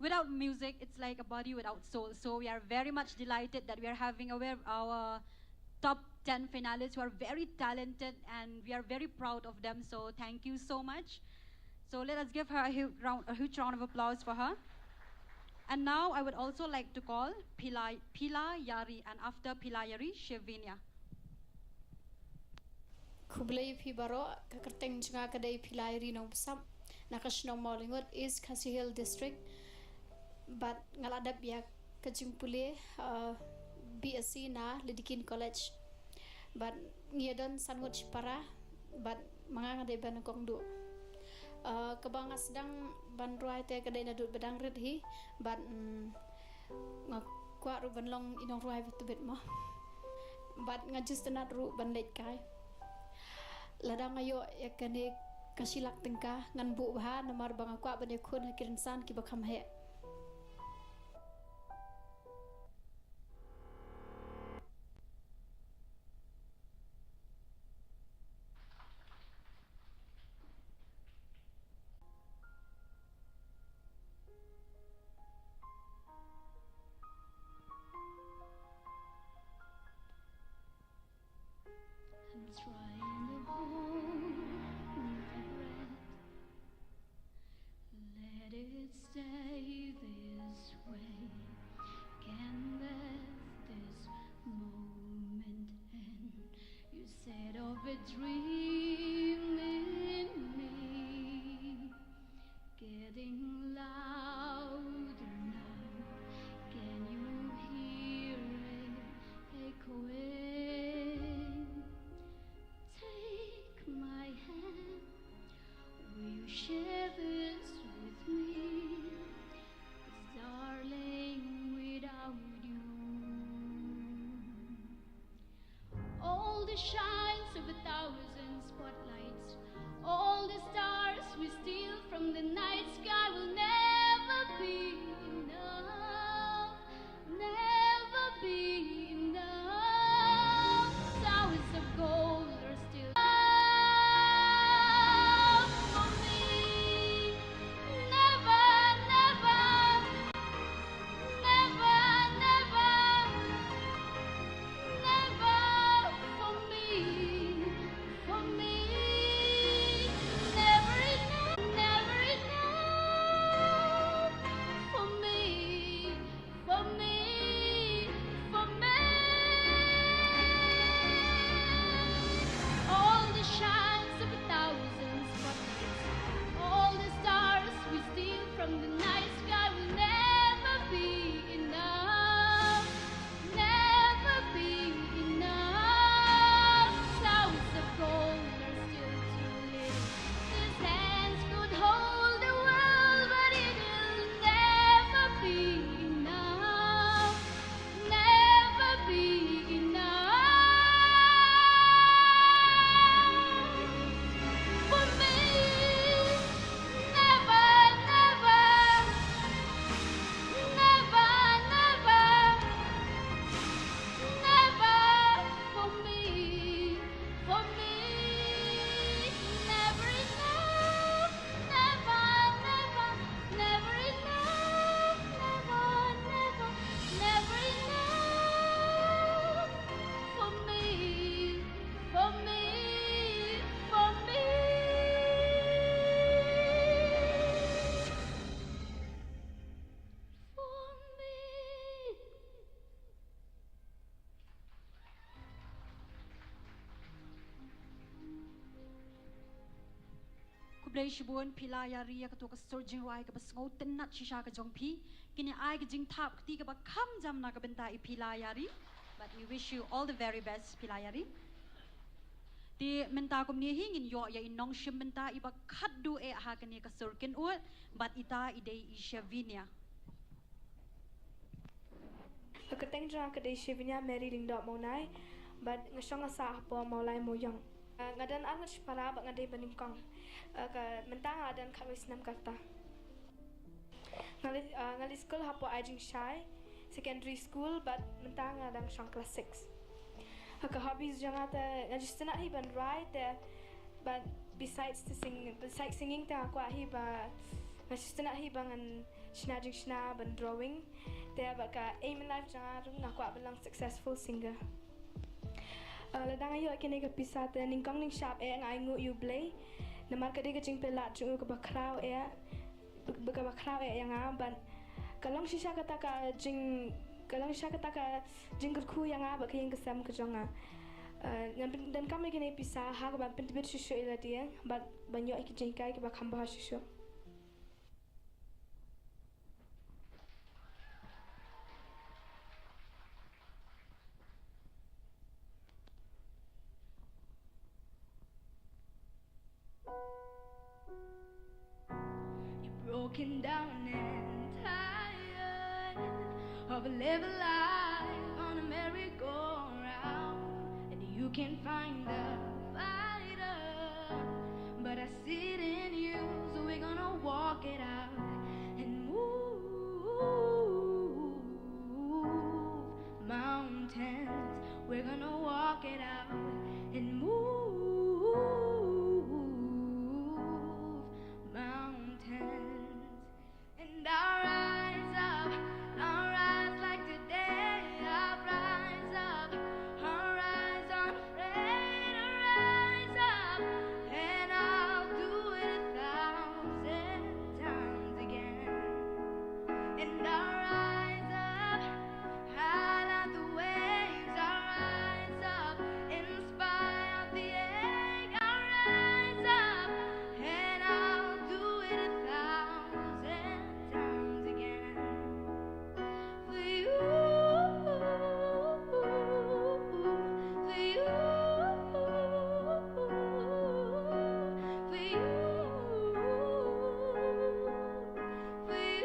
without music, it's like a body without soul. So we are very much delighted that we are having our top 10 finalists who are very talented, and we are very proud of them. So thank you so much. So let us give her a huge round of applause for her. And now I would also like to call Pila Yari, and after Pila Yari, Chevinia. Kublai Pibaro, Kakarteng Jangakade Pilai Rino Sam, Nakashno Mollingood, East Khasi Hill District, but Ngaladabia Kajumpule, BSc na Lidikin College, but Ngiadan Sanwich Para, but Manga de Banakongdu. Kabanga sedang banruai te kadai nadut bedang redhi, but kuat ru banlong inong ruai betu bet mo, but ngajus tenat ru ban late kai. Ladang ayo yakane kasilak tengka ngan bu bah namar bang aku bane khun kirinsan ki bakam he. I'm trying to hold my breath. Let it stay this way. Can't let this moment end. You said of a dream in me, getting louder now. Can you hear it echoing? Take my hand. Will you share this with me? 'Cause darling, without you, all the shines of 1,000 spotlights, all the stars we steal from the night sky will never be enough, never be enough. Towers of gold are still enough for me. Never, never, never, never, never for me, for me. Never enough, never enough for me, for me, for me. All the shines of 1,000 spotlights, all the stars we steal from the night sky will never be enough, never be enough. Clouds of gold are still too little. These hands could hold the world, but it'll never be enough, never be enough for me. Never, never, never, never, never for me, for me. Never enough, never, never, never enough, never, never, never enough for me, for me, for me. For me. Kublai Shibun Pila Yari Yakato Surgeon Rai Kabasngo Tenat Shisha Jongpi, Kini I Jing Tap Tika Bakam Jamna Kabenta Pila Yari. But we wish you all the very best, Pila Yari. Di menta kumni hingin yo ya inong shim menta iba kaddu e hakani ka Sur Kynud, but ita ide I Chevinia. Hakateng jang kadai Chevinia Mary Lingdot Monai, but ngasong asa po Maulai Moyong. Ngadan angat para bak ngadai baningkong. Mentang adan kawis nam kata. Ngali school hapo ajing shy, secondary school, but mentang adan shang class 6. Haka hobbies jang ata ngajistana hi ban right But besides singing, ta aku hiba ngasih hiba ngan snajing ban drawing. Dia baka aim in life jangan aku belang successful singer. Ladang ayo kini ke pisah te ningkong ning sharp ngai ngu you play. Namar ka dia jing pelat jung ke bakrau yang ban kalong sisa kata ka jing kerku yang bak yang kesam ke jonga. Dan kami kini pisah ha ban pentibet susu ila dia ban banyak iki jingkai ke bak hamba susu. Broken down and tired of a living life on a merry-go-round, and you can't find a fighter, but I see it in you, so we're gonna walk it out and move mountains. We're gonna walk it out and move mountains. And I'll rise up, I'll rise like today. I'll rise up, I'll rise unafraid. I'll rise up, and I'll do it 1,000 times again. And I'll rise up, high like the waves. I'll rise up, inspire the egg. I'll rise up, and I'll do it 1,000 times again. For you, for you, for you, for you.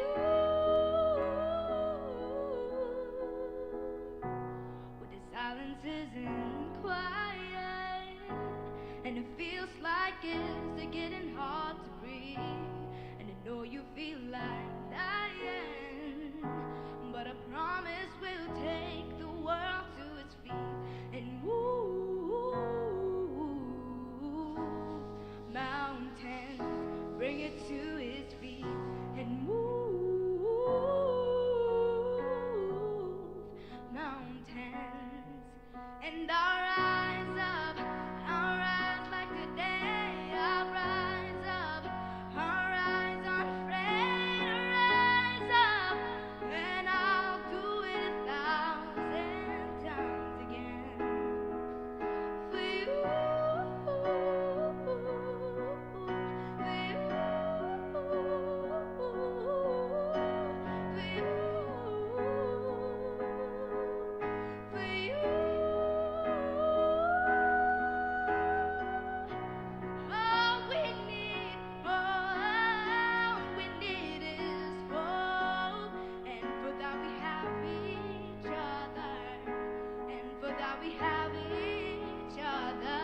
When the silence isn't quiet and it feels like it's getting hard to breathe, and I know you feel like dying, but I promise we'll take the world to its feet and move mountains, bring it to its feet and move mountains. And I'll rise up, I'll rise like today. I'll rise up, I'll rise unafraid. I'll rise up, and I'll do it 1,000 times again. For you, for you, for you. All we need is hope, and for that we have each other, and for that we have each other.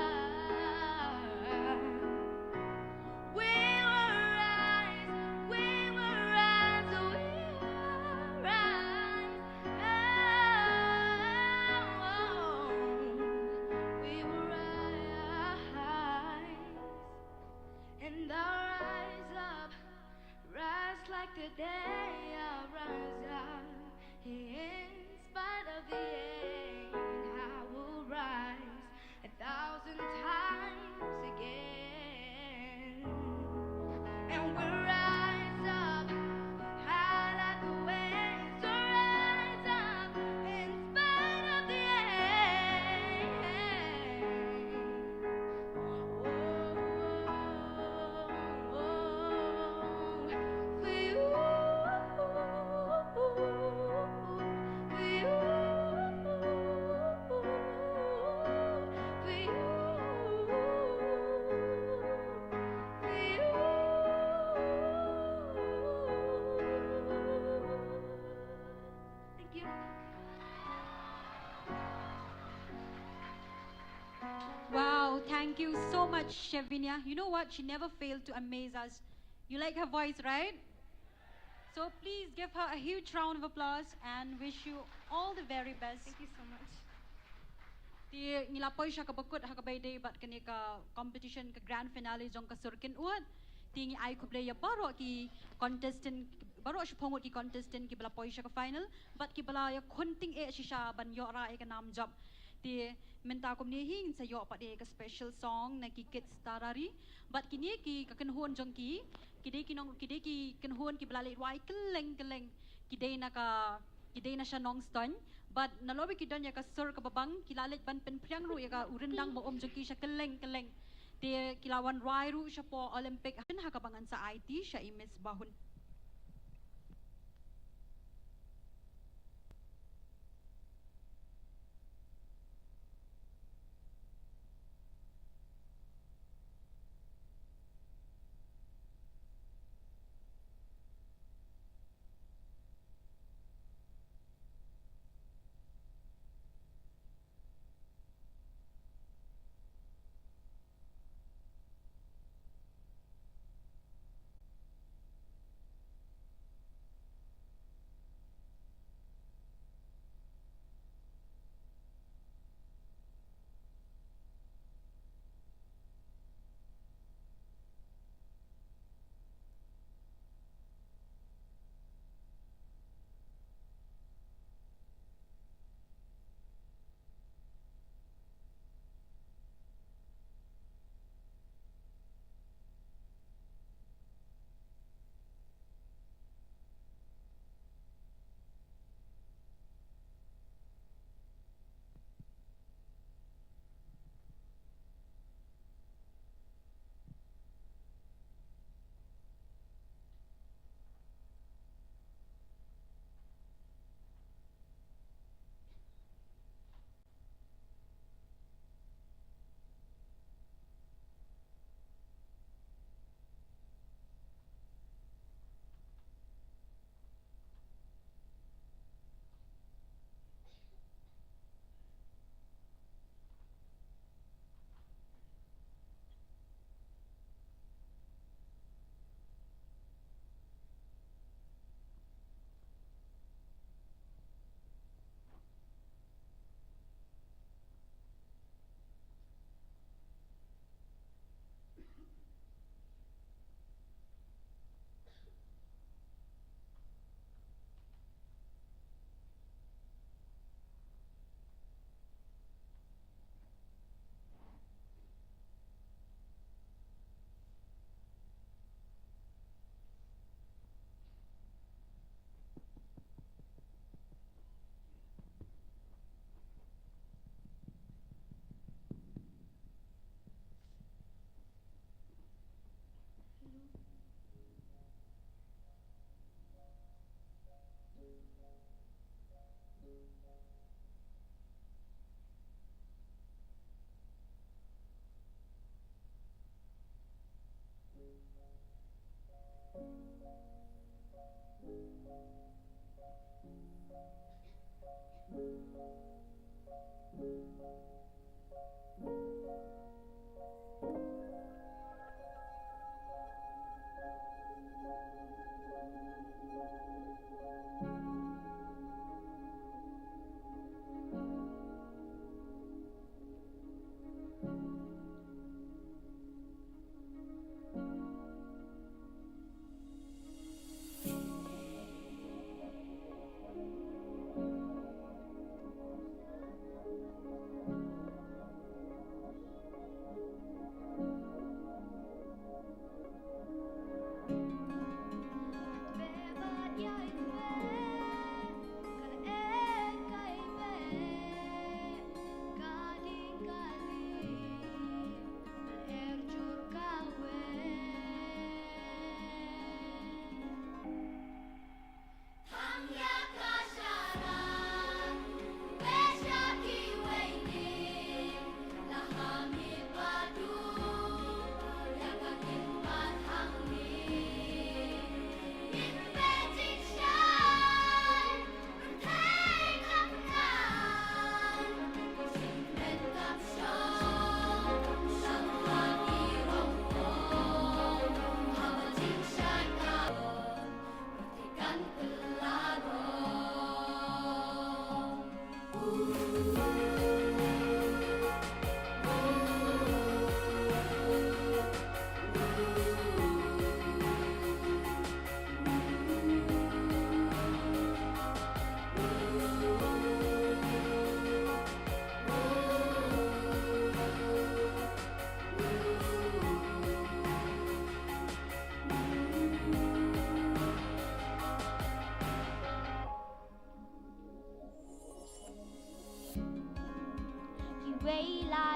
We will rise, we will rise, we will rise. Oh, we will rise, and I'll rise up, rise like the day. I'll rise up, in spite of the ache. I will rise 1,000 times again, and we'll rise up, high like the waves. We'll rise up, in spite of the ache. For you, for you, for you, for you. Thank you. Wow, thank you so much, Chevinia. You know what? She never failed to amaze us. You like her voice, right? So please give her a huge round of applause and wish you all the very best. Thank you so much. Ti ngilapoy siya kabakot hakabay day bat kani ka competition ka grand finale jong ka Sur Kynud. Ti ngi ay kublaya baro ki contestant baro siya pongot ki contestant ki balapoy siya ka final but ki balaya kunting siya banyo ra ka nam job. Ti menta ko ni hing sa yo pa de ka special song na ki kids tarari but kini ki kakenhon jong ki kidei ki kenhon ki balali wai keleng kidei na siya nong ston but nalobi ki don ya ka Sur ka babang kilalit ban penpriang ru ya ka urendang mo jong ki siya keleng ti kilawan rai ru siya po Olympic hakabangan sa IT siya imis bahon.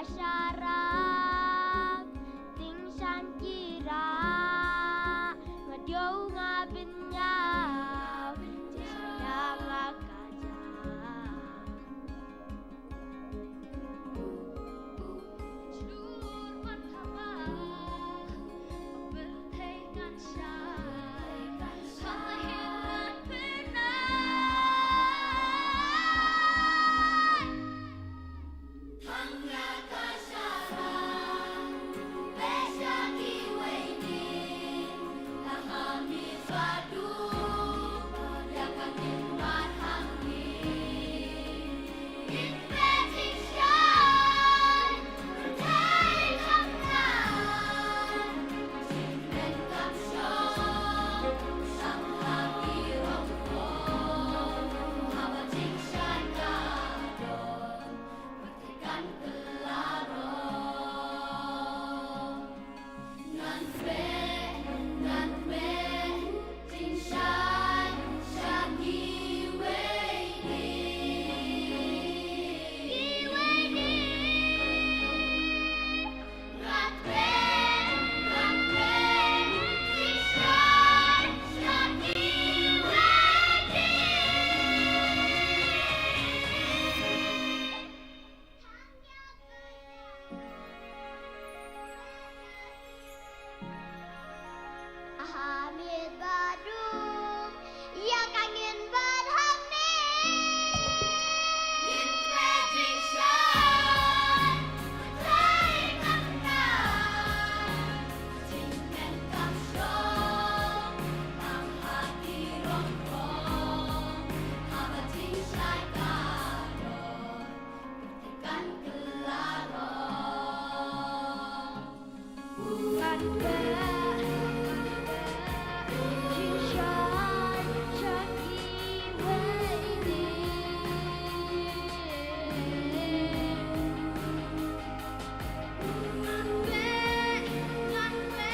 kasyarap ting san kira ngadiau ngabinyau sayang akaja Slur martabak bertekan syai Kelahiran penai Hanya kasyarap besya kiwaini lang amin padu yang kami marhangi in petition berday kamnan simpen kamsyong sang lagi rongkong haba cingsyan kadon bertekan kelarong ngan be cingsyan syaki weini ngan be cingsyan syaki weini Hamid Badung yang kangen berhenti in tradition berday kamnan simpen kamsyong ang hati rongkong haba cingsay kadon bertekan kelarong bukan cingsyan syaki weini ngan be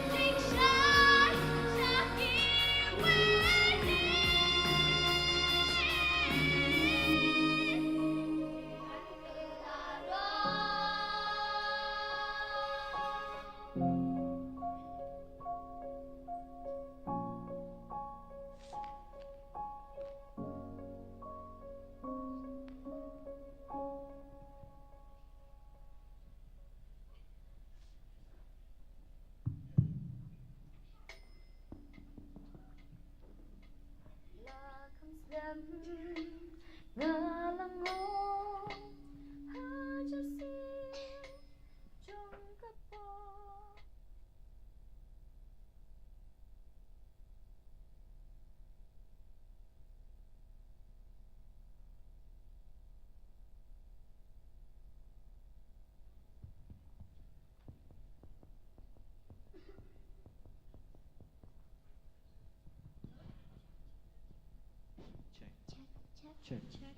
cingsyan syaki weini Lakam ngalangong hajasin jong kapo check check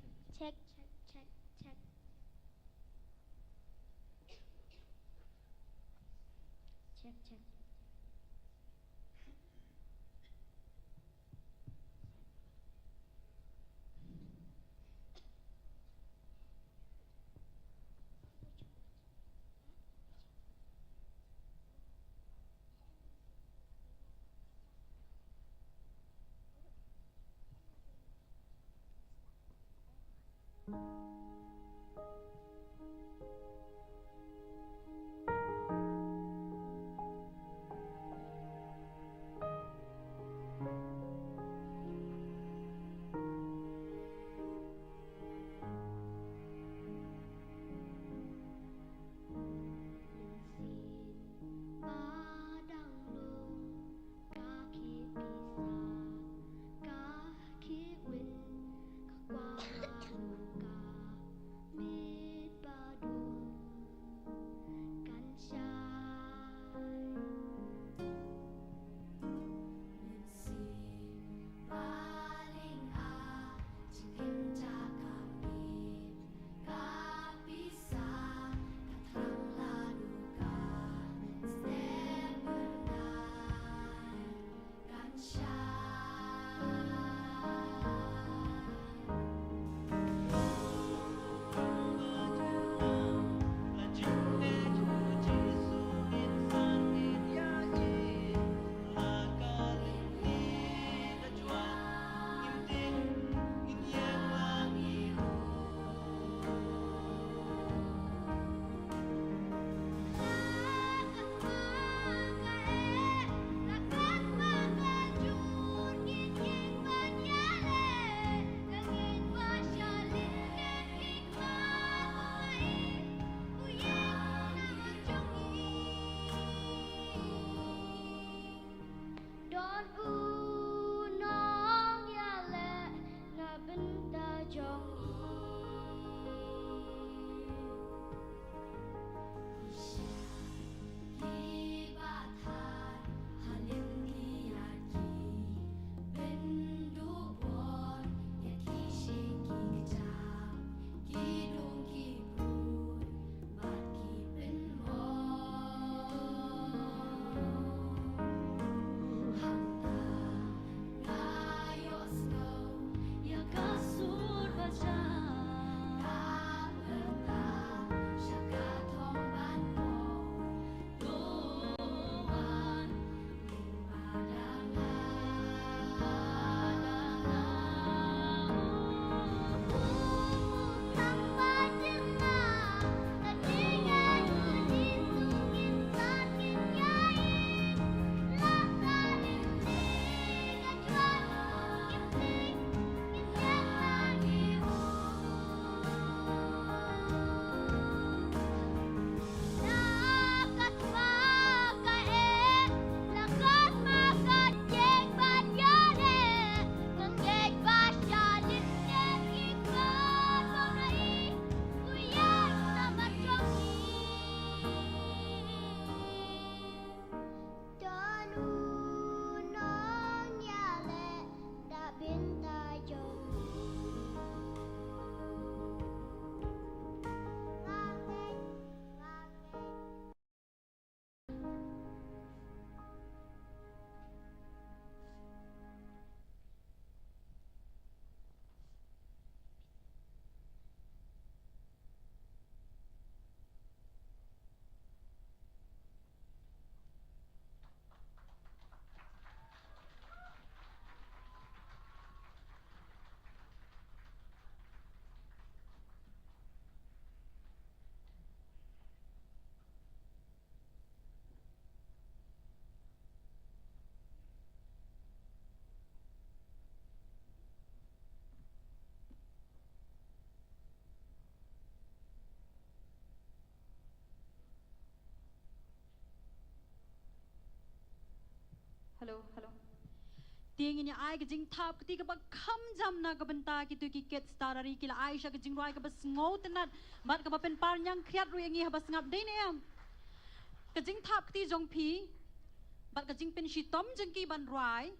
hello, hello. Tiang ini ai ke jing thap ketika ba kham jam na ka benta ki tu ki ket starari kila Aisha ke jing roi ka bas ngau tenat bat ka ba pen par nyang khiat ru yang i habas ngap dei ne am. Ka jing thap ti jong pi bat ka jing pen shi tom jeng ki ban roi.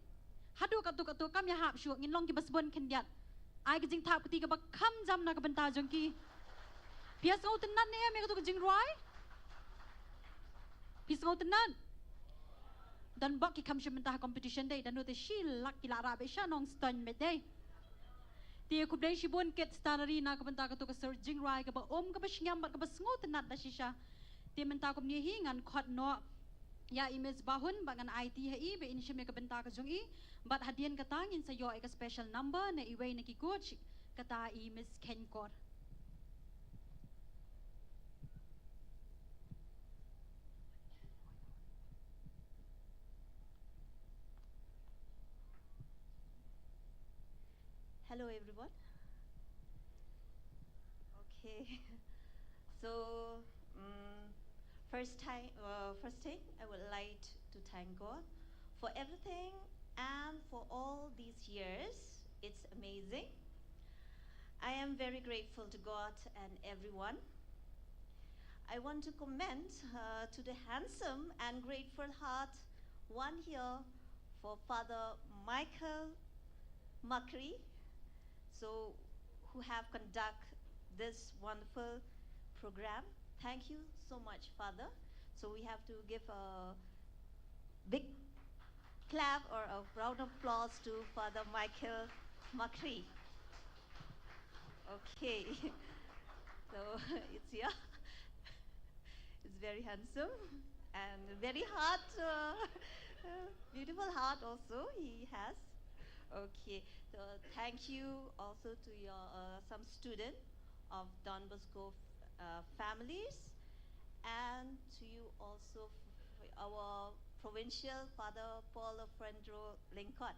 Hadu ka tu kam ya hap shu ngin long ki bas bon khen diat. Ai ke jing thap ketika ba kham jam na ka benta jong ki. Pias ngau tenat ne am ka tu ka jing roi. Pias ngau tenat. Dan bak ki kam shimenta competition day dan note shi lak ki lara be sha nong ston me day ti ku blai shi bon ket starari na ka benta ka to ka surging rai ka ba ka ba shingam ba ka ba sngot nat ba shisha ti menta ko ni hingan khot no ya image bahun bangan IT hi be in shime ka benta ka jong i bat hadien ka tangin sa yo ka special number na iway na ki coach kata I miss ken kor. Hello everyone. Okay. So first thing I would like to thank God for everything and for all these years. It's amazing. I am very grateful to God and everyone. I want to commend to the handsome and grateful heart one here for Father Michael Macri, so who have conducted this wonderful program. Thank you so much, Father. So we have to give a big clap or a round of applause to Father Michael Macri. Okay, so it's here. It's very handsome and very heart, beautiful heart also he has. Okay, so thank you also to your some student of Don Bosco families, and to you also our Provincial Father Paul of Frendro Lincoln,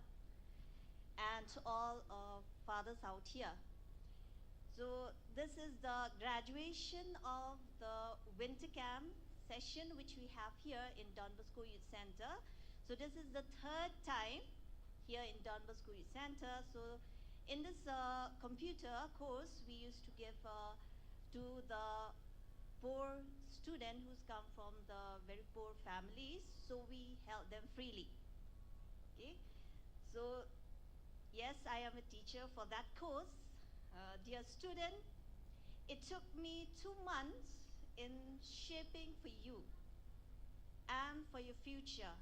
and to all fathers out here. So this is the graduation of the winter camp session which we have here in Don Bosco Youth Center. So this is the third time here in Don Bosco Youth Center. So in this computer course, we used to give to the poor student who's come from the very poor families, so we help them freely. Okay, so yes, I am a teacher for that course. Dear student, it took me 2 months in shaping for you and for your future.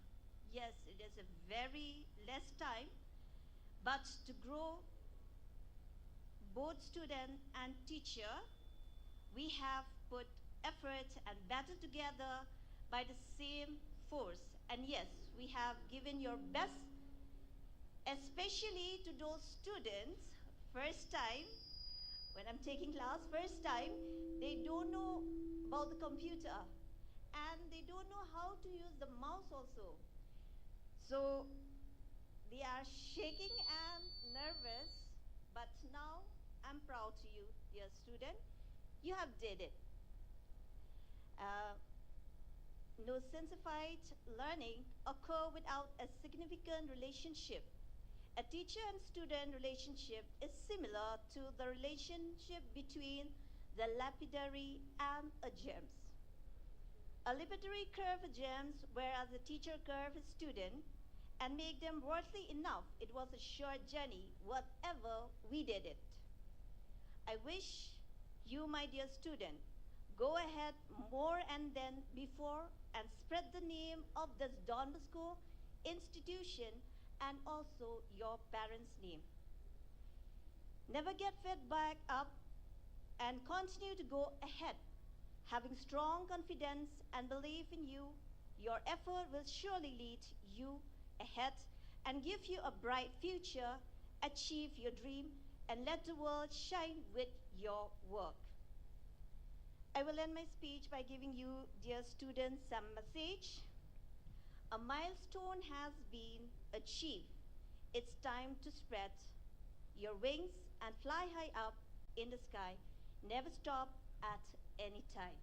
Yes, it is a very less time, but to grow both student and teacher, we have put effort and battle together by the same force. And yes, we have given your best, especially to those students, first time, when I'm taking class, first time, they don't know about the computer and they don't know how to use the mouse also. So they are shaking and nervous, but now I'm proud to you, dear student. You have did it. No sensified learning occur without a significant relationship. A teacher and student relationship is similar to the relationship between the lapidary and a gems. A lapidary curve a gems, whereas the teacher curve a student, and make them worthy enough. It was a short journey, whatever we did it. I wish you, my dear student, go ahead more and then before and spread the name of this Don Bosco institution and also your parents' name. Never get fed back up and continue to go ahead. Having strong confidence and belief in you, your effort will surely lead you ahead and give you a bright future, achieve your dream, and let the world shine with your work. I will end my speech by giving you, dear students, some message. A milestone has been achieved. It's time to spread your wings and fly high up in the sky. Never stop at any time.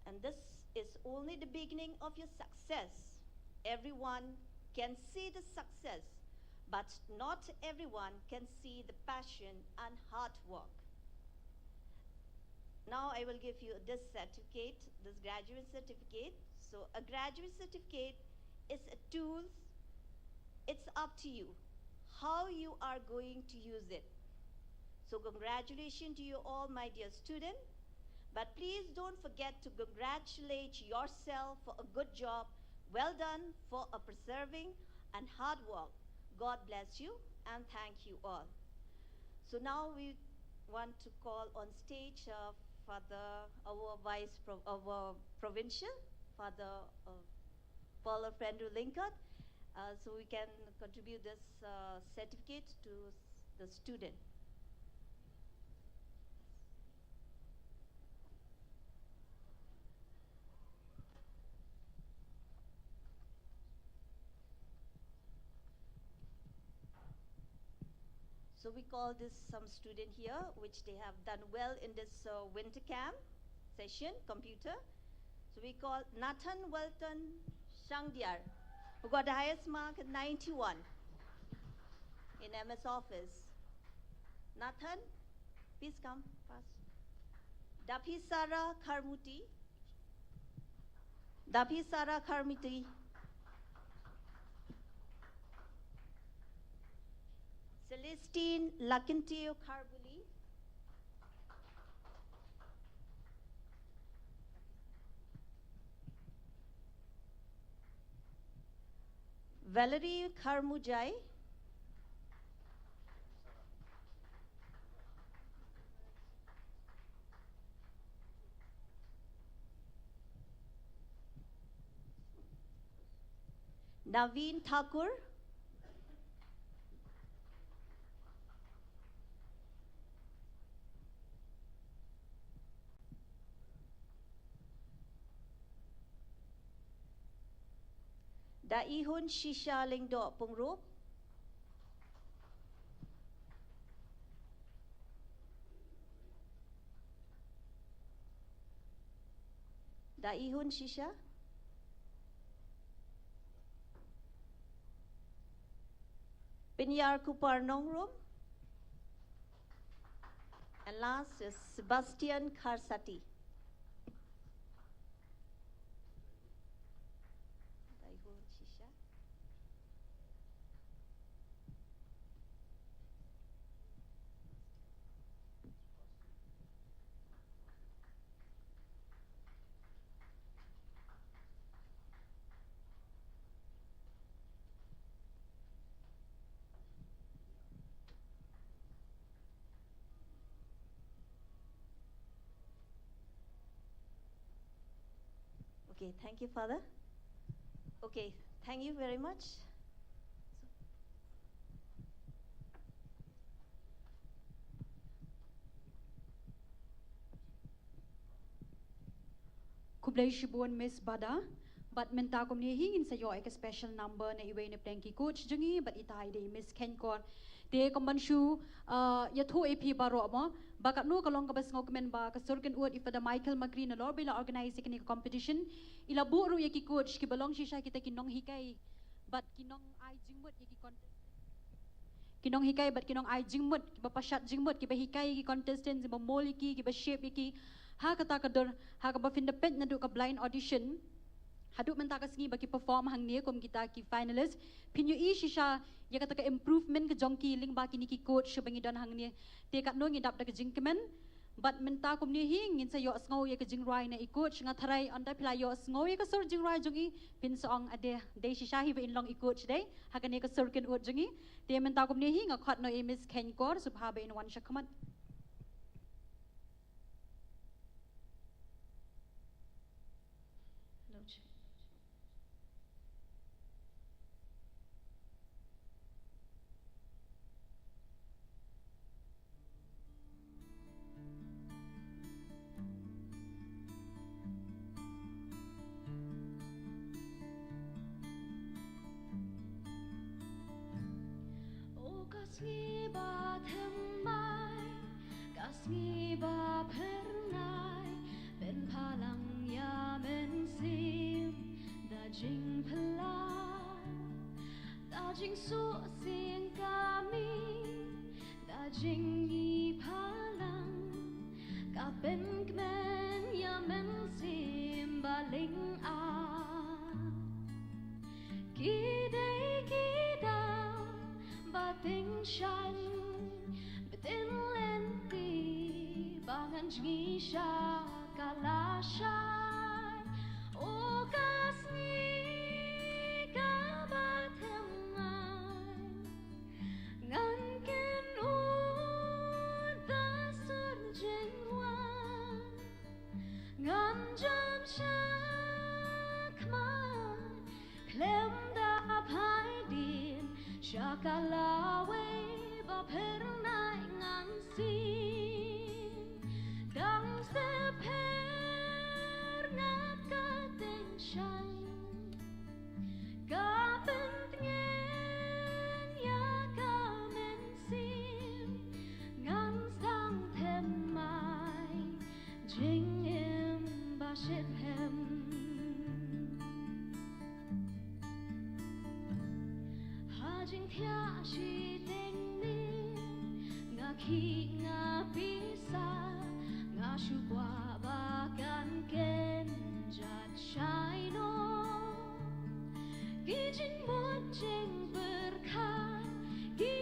And this is only the beginning of your success. Everyone can see the success, but not everyone can see the passion and hard work. Now I will give you this certificate, this graduate certificate. So a graduate certificate is a tool. It's up to you how you are going to use it. So congratulations to you all, my dear student. But please don't forget to congratulate yourself for a good job. Well done for a persevering and hard work. God bless you and thank you all. So now we want to call on stage our provincial, Father Paul of Andrew Lincoln, so we can contribute this certificate to the student. So we call this some student here, which they have done well in this winter camp session, computer. So we call Nathan Welton Shangdiar, who got the highest mark at 91 in MS Office. Nathan, please come fast. Dabhisara Karmuti. Dabhisara Karmuti. Celestine Lakintio Carbuli. Valerie Karmujai. Naveen Thakur. Daihun Shisha Lingdo Pungrup. Daihun Shisha. Pinyar Kupar Nongrum. And last is Sebastian Karsati. Okay, thank you, Father. Okay, thank you very much. Kublai Shibun Miss Bada, but menta komni hingin sa yo ek special number na iwe ne planki coach jungi, but itai de Miss Kenkor. De kombanshu yatho AP baro mo. Bakat no kalong kabas ngokmen ba ka Sur Kynud ifada Michael Magri na lor bila organize ikini competition. Ila buru yaki coach ki balong shisha kita kinong hikai, but kinong ai jingmut yaki contestant. Kinong hikai but kinong ai jingmut ki ba pashat jingmut ki ba hikai ki contestant ki ba mol ki ba shape ki ha kata kador ha ka ba findapen na do ka blind audition. Haduk menta ka singi baki perform hang ni kom kita ki finalist. Pinyo I shisha ya kata ka improvement ke jongki ling ba kini ki coach bangi don hang ni te kat no ngi dap da ka jingkemen. But menta kom ni hing sa yo asngau ya ka jingrai na I coach nga tharai anda pila yo asngau ya ka Sur jingrai jungi pin song ade de shisha hi ba in long I coach dei ha ka ne ka Sur Kynud jungi te menta kom ni hing akhat no Miss Kenkor subha ba in one shakamat. Kasngiba themmai, kasngiba pernai, ben palang ya men sim, da jing pala. jing su sing kami da jing yi palang ka ben kmen ya men sim baling a ki dei ki da ba ting shan betin len ti bangan jing sha kala shai o kasni ka ba them mai ngan ken u da sun jing wan ngan jam sha kma klem da pai din sha kala we ba per nai ngan sin dang se per ngap ka ten shan ka ben tngen ya ka men sim ngan sang them mai jing em ba shet hem ha jing thia shi teng ni nga khi nga pi sa nga shu kwa ba kan ken jat shai no ki jing mon jing berkah ki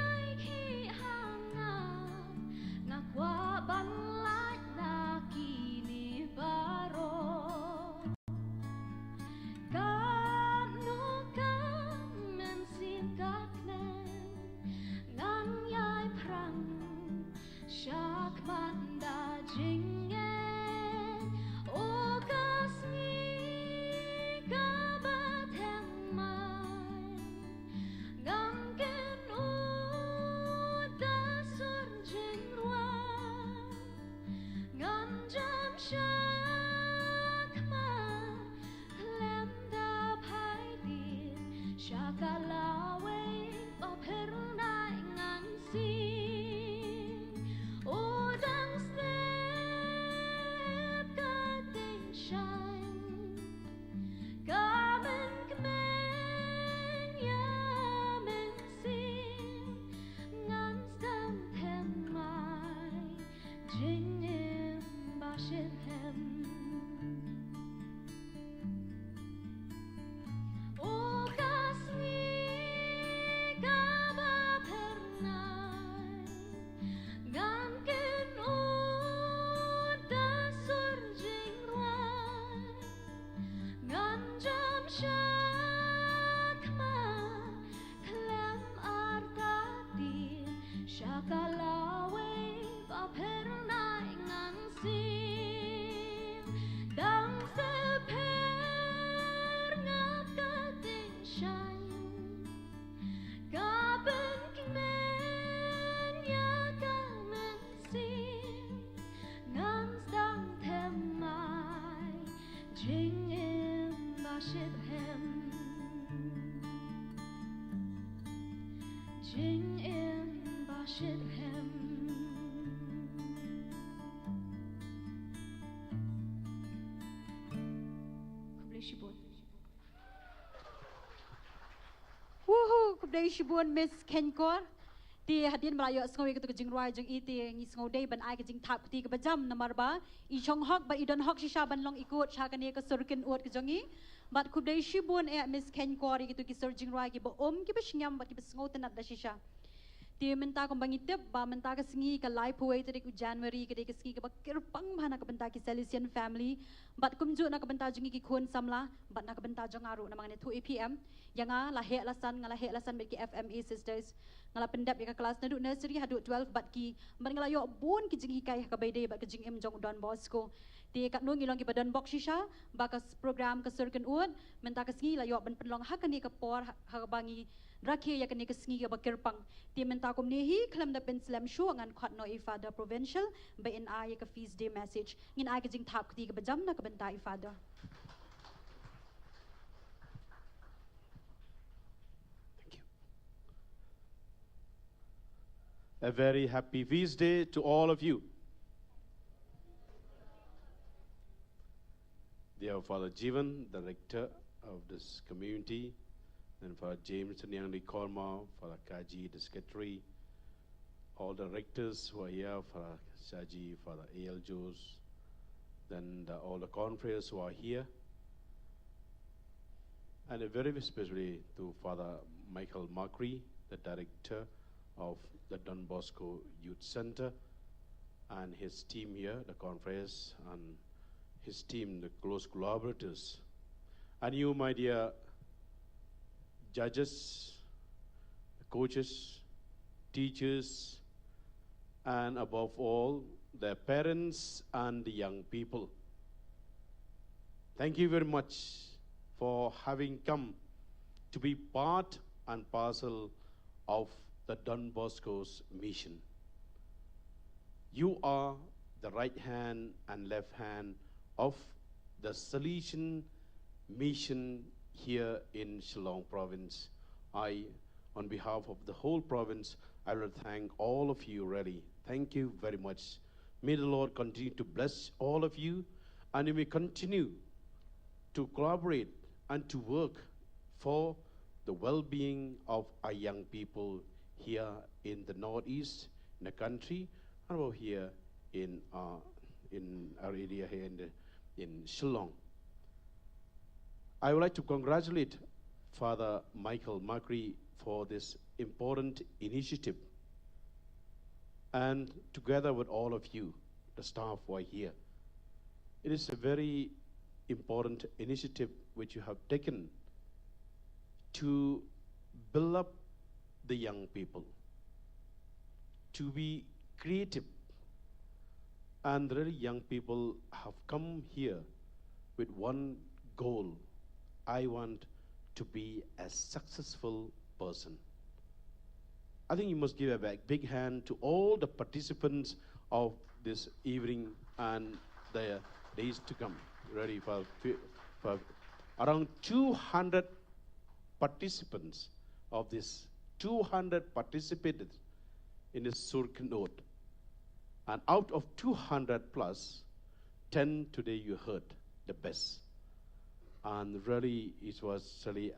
ai khi hang nga kwa ban lai na ki ni baro kan no kan men sim kat nen ngan yai prang shak man da jing o kasni ka ba thang mai ngang ken u da sur jing ruan ngan jam shak ma lem da pai din shakala we ba per nai ngan sin o dang step ka ting shine ka men kmen ya men sin ngan sang them mai jing em ba shet hem o kasni ka ba per nai ngan ken u da sur jing ruan ngan jam shak ma klem arta din shakala we ba per nai ngan sim dang se per ngap ka ting shan ka ben kmen ya ka men sim ngan sang them mai jing em ba shet hem jing em ba shet hem Kubleshibun Woohoo! Kubday shibun Miss Kenkor. Ti hadin melayo sengawi ketu kejing ruai jeng iti ngi sengau day ban ai kejing tap ti kebajam nomor ba I chong hok ba idon hok shisha ban long ikut shakane ke Sur Kynud kejongi bat kubday shibun Miss Kenkor gitu ki Sur jing ruai ki ba ki ba shingyam bat ki ba sengau tenat da shisha ti menta ko bangitep ba menta ka sengi ka live away tadi ku January ke ke sengi ke ba kirpang bhana ka benta ki Salesian family bat kumju na ka benta jongi ki khon samla bat na ka benta jongaru na mangane 2 APM yanga lahe lasan bet ki FMA sisters ngala pendap ya ka kelas na du nursery hadu 12 bat ki ban ngala yo bun ki jingi kai ka bayde bat ki jing em jong Don Bosco ti kat nu ngilong ki badan box shisha ba ka program ka Sur Kynud menta ka sengi la yo ban penlong hakani ka por ha bangi rakhe ya kani ka sengi ka ba kirpang ti menta kom ni hi klam da pen slam show ngan khat no I father provincial ba in ai ka feast day message ngin ai ka jing thap ti ka bajam na ka benta I father A very happy feast day to all of you. Dear Father Jivan, the rector of this community, and for James and Young Korma, for Kaji, the secretary, all the rectors who are here, for Shaji, for the AL Joes, then all the confreres who are here, and a very especially to Father Michael Macri, the director of the Don Bosco Youth Center, and his team here, the confreres, and his team, the close collaborators. And you, my dear judges, coaches, teachers, and above all, their parents and the young people. Thank you very much for having come to be part and parcel of the Don Bosco's mission. You are the right hand and left hand of the Salesian mission here in Shillong province. On behalf of the whole province, I will thank all of you really. Thank you very much. May the Lord continue to bless all of you, and you may continue to collaborate and to work for the well-being of our young people here in the Northeast, in the country, and over here in our area here in Shillong. I would like to congratulate Father Michael Macri for this important initiative, and together with all of you, the staff who are here. It is a very important initiative which you have taken to build up the young people, to be creative. And really young people have come here with one goal. I want to be a successful person. I think you must give a big hand to all the participants of this evening and the days to come. Ready for around 200 participants of this, 200 participated in this Sur Kynud. And out of 200 plus, 10 today you heard the best. And really, it was really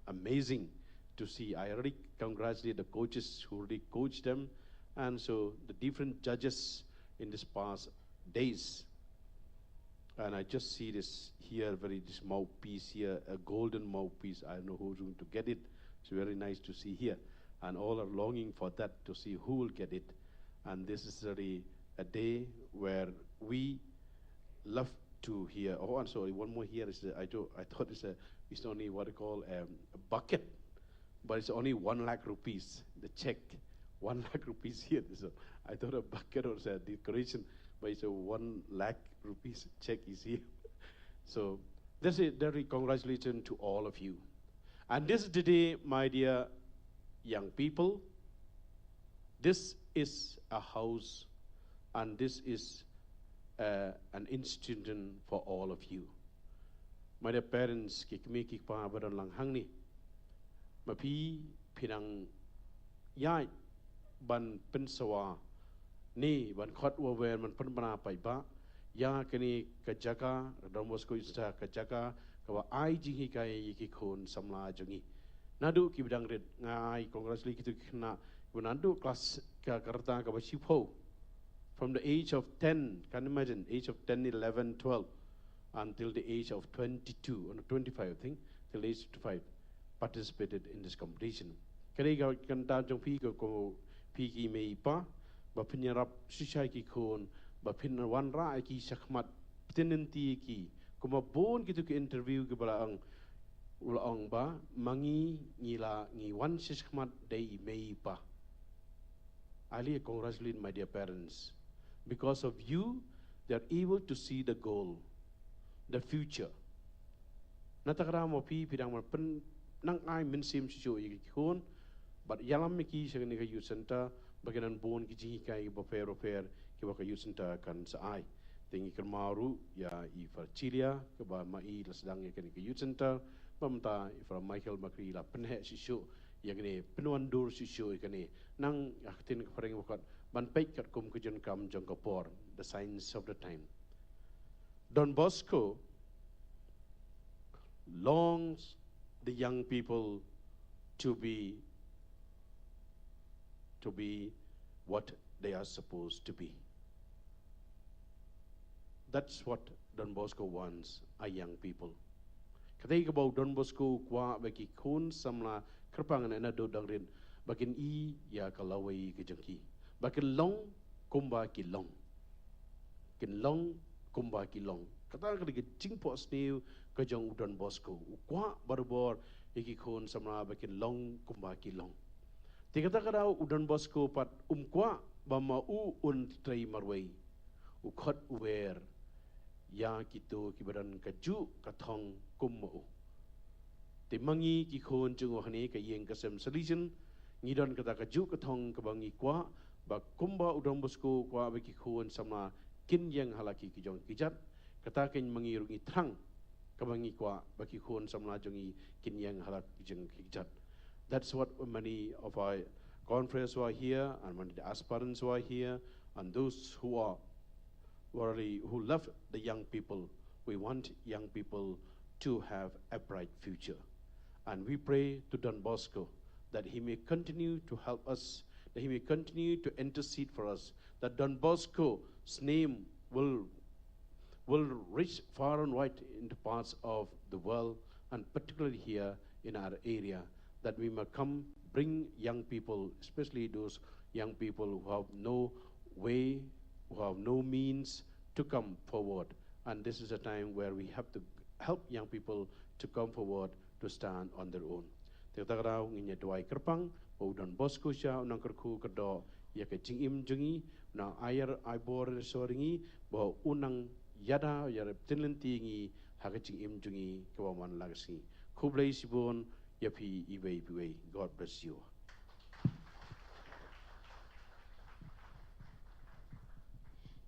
amazing to see. I really congratulate the coaches who really coached them, and so the different judges in this past days. And I just see this here, this mouthpiece here, a golden mouthpiece. I don't know who's going to get it. It's very nice to see here. And all are longing for that, to see who will get it. And this is really a day where we love to hear. Oh, I'm sorry, one more here. I thought it's only what I call a bucket, but it's only 1 lakh rupees, the check. 1 lakh rupees here. So I thought a bucket was a decoration, but it's a 1 lakh rupees check is here. So this is very congratulations to all of you. And this is the day, my dear young people. This is a house, and this is an institution for all of you. My dear parents, kikmi kikpa badan lang hangni, mapi pinang yai ban pensawa ni ban khot wawen man penbana paiba ya kini kajaka Don Bosco ista kajaka kawa ai jingi kai yikikon samla jungi nadu ki bidang red ngai congratulate kitu kena nadu kelas karta ka basipo from the age of 10, can you imagine, age of 10, 11, 12 until the age of 22 or 25, I think, till the age of 25 participated in this competition. Kani ka kanta jong pi ko pi ki mei pa ba pinyarap sisai ki kon ba pin wan ra ki sakmat tenenti ki kuma bon kitu ki interview ke bala ang ba mangi ngila ngi wan sakmat dei mei pa. I congratulate my dear parents. Because of you, they are able to see the goal, the future. Natakara mo pi pidang pen nang ay minsim siyo ikikon, but yalam miki sa kanila youth center baganan bon kiji kai bafer ki baka youth center kan sa ay. Tingi kermaru ya I Farchilia ke ba mai lasdang ya kanila youth center pamta from Michael Macri la penhe siyo ya kani penuandur siyo kani nang aktin kepareng wakat ban pek kat kum kujen kam jong kapor, the signs of the time. Don Bosco longs the young people to be what they are supposed to be. That's what Don Bosco wants our young people. Kadai kabau Don Bosco kwa bagi kun samla kerpangan ena do dangrin bakin I ya kalawai ke jengki bakin long kumba ki long kin long kumba ki long kata kadai jingpo sneu ke jong Don Bosco kwa barbor iki kun samla bakin long kumba ki long. Tikata kadau Don Bosco pat kwa bama un trai marwai ukhat uwer ya kito kibadan kaju katong kummo timangi ki khon chung ohani ka yeng kasem solution ngidon kata kaju katong kabangi kwa ba kumba Don Bosco kwa ba ki khon sama kin yang halaki ki jong kijat kata ken mangi rungi thang kabangi kwa ba ki khon sama jongi kin yang halak ki jong kijat. That's what many of our conference who are here and many aspirants who are here and those who are who love the young people. We want young people to have a bright future. And we pray to Don Bosco that he may continue to help us, that he may continue to intercede for us, that Don Bosco's name will reach far and wide into parts of the world, and particularly here in our area, that we may come bring young people, especially those young people who have no way, who have no means to come forward. And this is a time where we have to help young people to come forward to stand on their own. Tegakaraw nginya duai kerpang, o Don Bosco siya unang kerku kerdo ya ke jingim jungi na air aibor soringi bahwa unang yada ya tinlenti ngi haka jingim jungi kawaman lagasi. Kublai sibon yapi iwei. God bless you.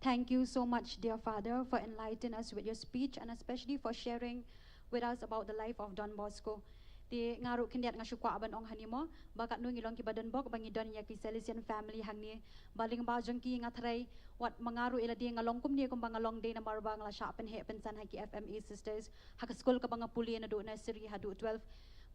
Thank you so much, dear Father, for enlightening us with your speech and especially for sharing with us about the life of Don Bosco. Di ngaru kindiat nga syukwa aban ong hanimo, bakat nu ngilong kibadan bok bangi don ya ki Salesian family hangni, baling ba jong ki ngatray wat mangaru ila di ngalong kum ni kumbang ngalong day na marbang la shapen he pensan haki FMA sisters, haka school ka banga puli na do nursery hadu 12.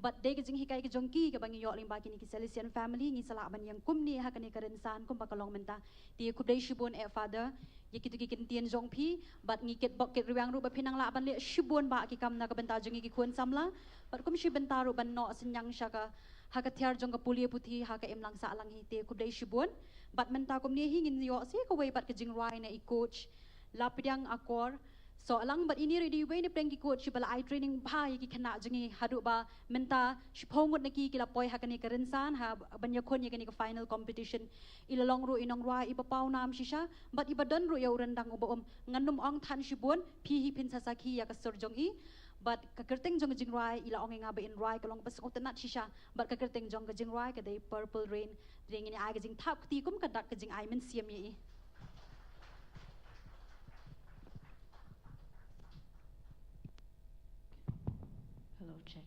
But day kajing hikay kajong ki kabangi yo ling baki ni ki Salesian family ngi sala aban yang kum ni haka ni karensan kum bakalong menta. Di kubday shibon Father, yakitu kikin tien jong pi, but ngikit bok kit riwang ru ba pinang la ban le shibon ba ki kam na ka benta jong ki kun samla, but kum shi bentaru ban no senyang syaka haka tiar jong ka pulia puti haka imlang sa alang hite kubday shibon, but menta kum ni hingin yo si ka way bat ka jing rai na I coach lapidang akor. So alang but ini ready way ni pleng ki coach bala I training ba ki kana jong hadu ba menta shipongot na ki kila poy haka ni karensan ha banya kon ni ka final competition ilalong ru inong rai ipapaw nam shisha but ibadan ru ya urandang ubaom nganum ong than shibon pi hi pin sasaki ya ka surjong I but kakerteng jong jing rai ila ong nga ba in rai kalong pasok tanat shisha but kakerteng jong ka jing rai ka day purple rain ring ni ay ka jing tap ti kum kadak ka jing ay men siam yi. Hello, check.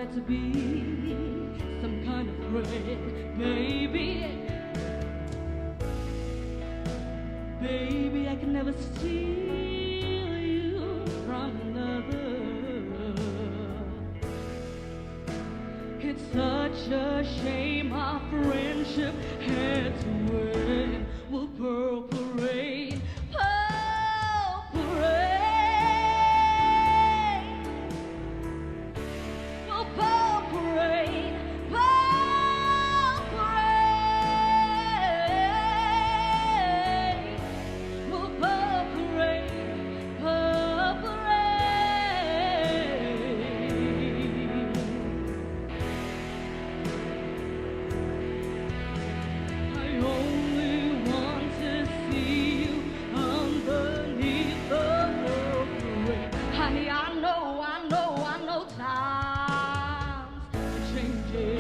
try to be some kind of friend, baby. Baby, I can never steal you from another. It's such a shame our friendship had to end. Well, purple rain, purple rain. Well, purple rain, purple rain. Well, purple rain, purple rain. I only want to see you underneath the purple rain. Honey, I know times are changing.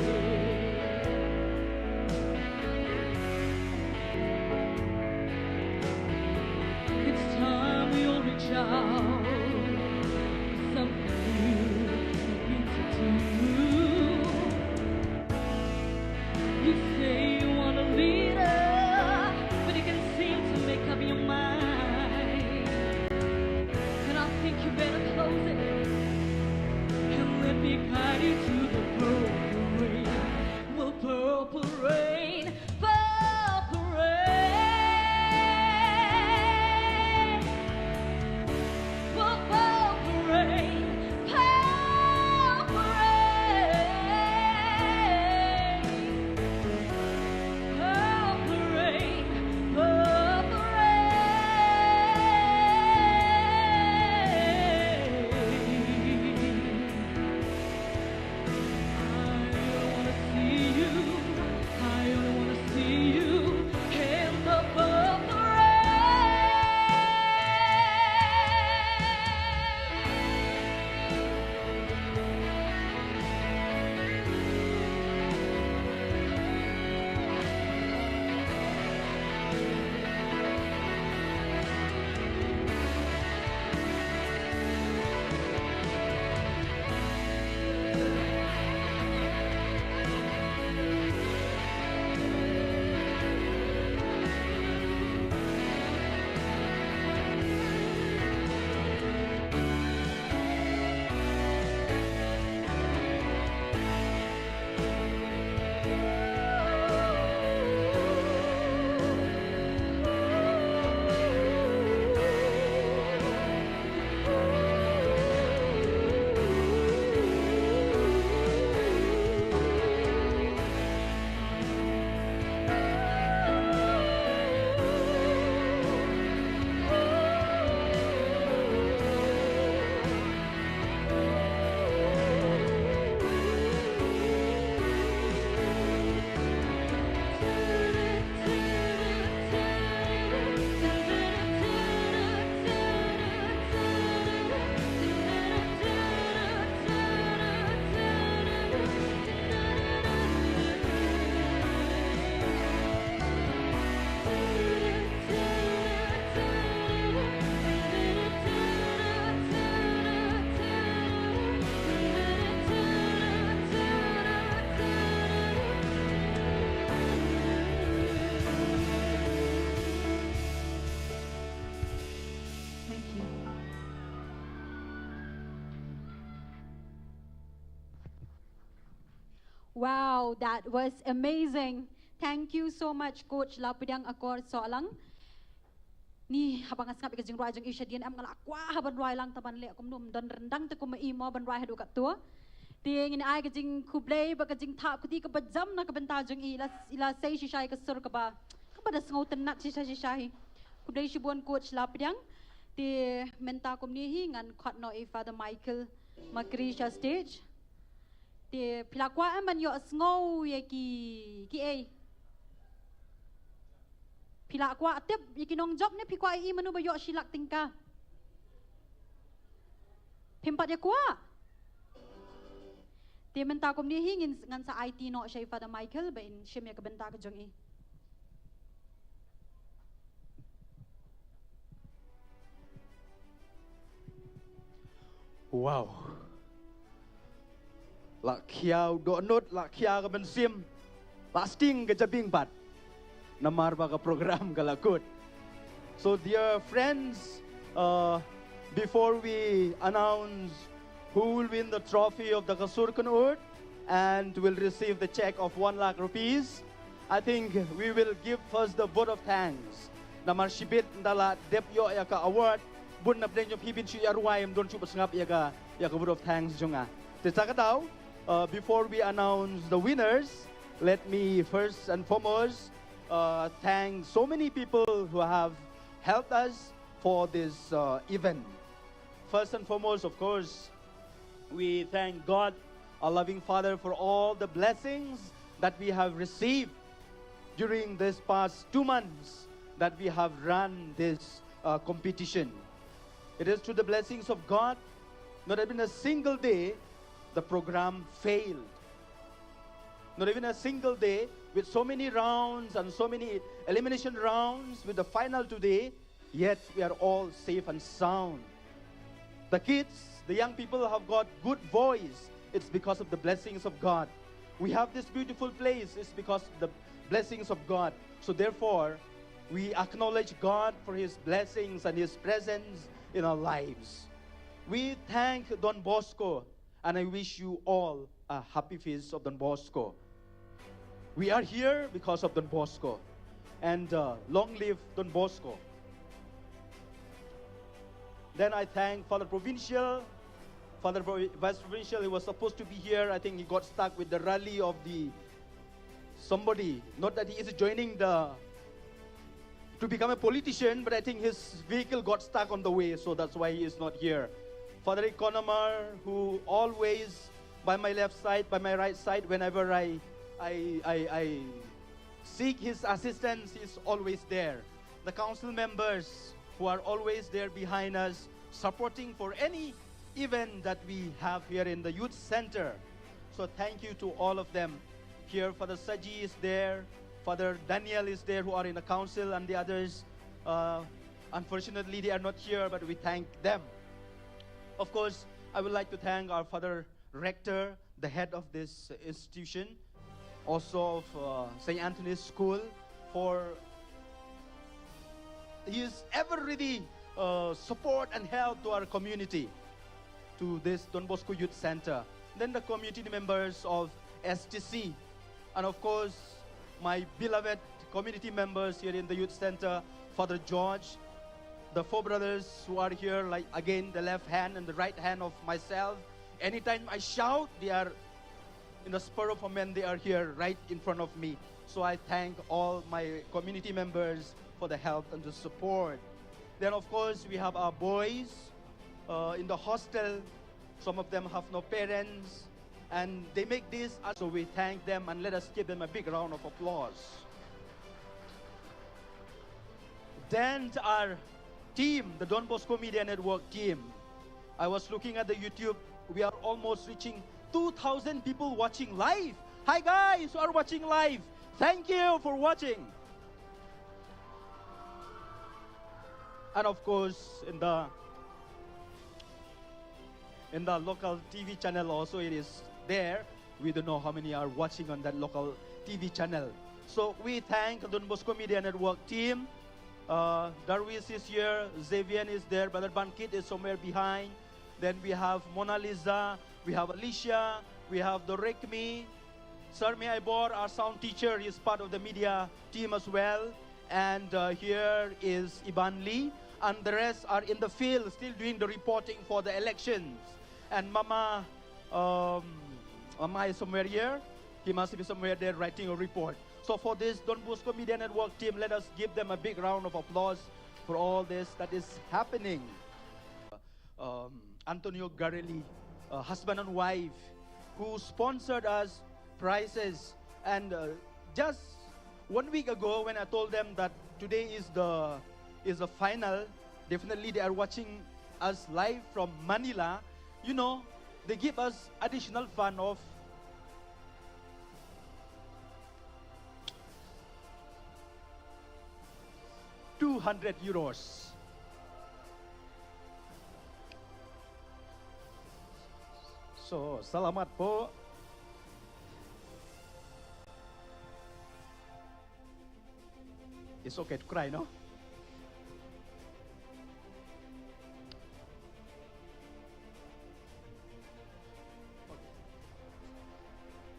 It's time we all reach out. Something new need to do. You say you want a leader, but you can seem to make up your mind. And I think you better close it and let me guide you to the purple rain. Well, purple rain, purple rain. Well, purple rain, purple rain. Purple rain, purple I only wanna see you in the purple Wow, that was amazing. Thank you so much, Coach Lapidang Akor Soalang. Ni habang asngap ikajing roi jang isya dian am ngala akwa haban roi lang taban le akum num don rendang te kuma imo ban roi hadu kat tua. Tieng in ai kajing kublei ba kajing tha kuti ka bajam na ka benta jang ila sei shisai ka sur ka ba. Ka ba das ngau tenat shisai. Kublei shibuan Coach Lapidang ti menta kum ni hi ngan khot no e Father Michael Makrisha stage. Ti pilakwa man yo ngau ye ki ei. Pila kwa atip yikinong job ni pikwa I manu ba yo silak tingka. Pimpat ya kwa. Ti menta kum ni hingin ngan sa IT no siya Father Michael ba in siya ka benta ka jong I. Wow. la khiao do not la khia ka ben sim lasting ka jabing bat namar ba ka program ka lakut. So dear friends, before we announce who will win the trophy of the Sur Kynud and will receive the check of 1 lakh rupees, I think we will give first the vote of thanks. Namar shibit ndala dep yo ya ka award bun na blen yo pibin chu yarwaim don chu basngap ya ka vote of thanks junga. Tesakadaw, before we announce the winners, let me first and foremost thank so many people who have helped us for this event. First and foremost, of course, we thank God, our loving Father, for all the blessings that we have received during this past 2 months that we have run this competition. It is through the blessings of God, not even a single day the program failed. Not even a single day, with so many rounds and so many elimination rounds, with the final today, yet we are all safe and sound. The kids, the young people have got good voice. It's because of the blessings of God. We have this beautiful place. It's because of the blessings of God. So therefore, we acknowledge God for His blessings and His presence in our lives. We thank Don Bosco, and I wish you all a happy feast of Don Bosco. We are here because of Don Bosco, and long live Don Bosco. Then I thank Father Provincial. Father Vice Provincial, he was supposed to be here. I think he got stuck with the rally of the somebody. Not that he is joining to become a politician, but I think his vehicle got stuck on the way, so that's why he is not here. Father Economar, who always by my left side, by my right side, whenever I seek his assistance, he's always there. The council members who are always there behind us, supporting for any event that we have here in the youth center. So thank you to all of them. Here Father Saji is there, Father Daniel is there, who are in the council, and the others, unfortunately they are not here, but we thank them. Of course, I would like to thank our Father Rector, the head of this institution, also of St. Anthony's School, for his ever ready support and help to our community, to this Don Bosco Youth Center. Then the community members of STC, and of course my beloved community members here in the Youth Center, Father George, the 4 brothers who are here, like again the left hand and the right hand of myself. Anytime I shout, they are in the spur of a moment, they are here right in front of me. So I thank all my community members for the help and the support. Then of course we have our boys in the hostel. Some of them have no parents, and they make this, so we thank them, and let us give them a big round of applause. Then our team, the Don Bosco Media Network team. I was looking at the YouTube, we are almost reaching 2,000 people watching live. Hi guys who are watching live, thank you for watching. And of course in the local TV channel also, it is there. We don't know how many are watching on that local TV channel. So we thank the Don Bosco Media Network team. Darwis is here, Xavier is there, Brother Bankit is somewhere behind. Then we have Mona Lisa, we have Alicia, we have Dorekmi, Sarmi Aibor, our sound teacher, is part of the media team as well. And here is Iban Lee, and the rest are in the field still doing the reporting for the elections. And Mama is somewhere here. He must be somewhere there writing a report. So for this Don Bosco Media Network team, let us give them a big round of applause for all this that is happening. Antonio Garelli, husband and wife, who sponsored us prizes. And just 1 week ago, when I told them that today is the final, definitely they are watching us live from Manila. You know, they give us additional fund of €200. So, salamat po It's okay to cry, no?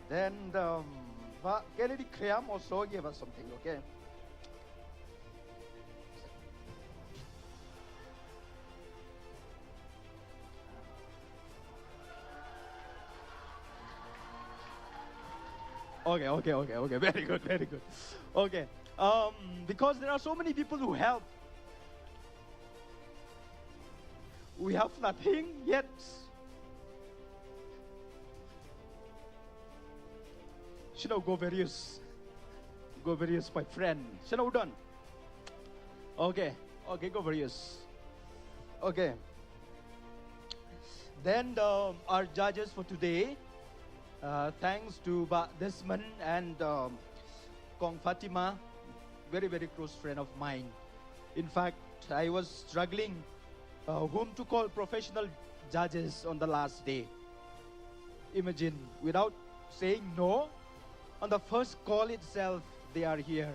Then Kennedy Kriam also gave us something, okay? Okay. Very good. Okay. Because there are so many people who help. We have nothing yet. Go various, my friend. Udon. Okay, go various. Okay. Then our judges for today, thanks to Desmond and Kong Fatima, very close friend of mine. In fact, I was struggling whom to call professional judges on the last day. Imagine, without saying no, on the first call itself, they are here.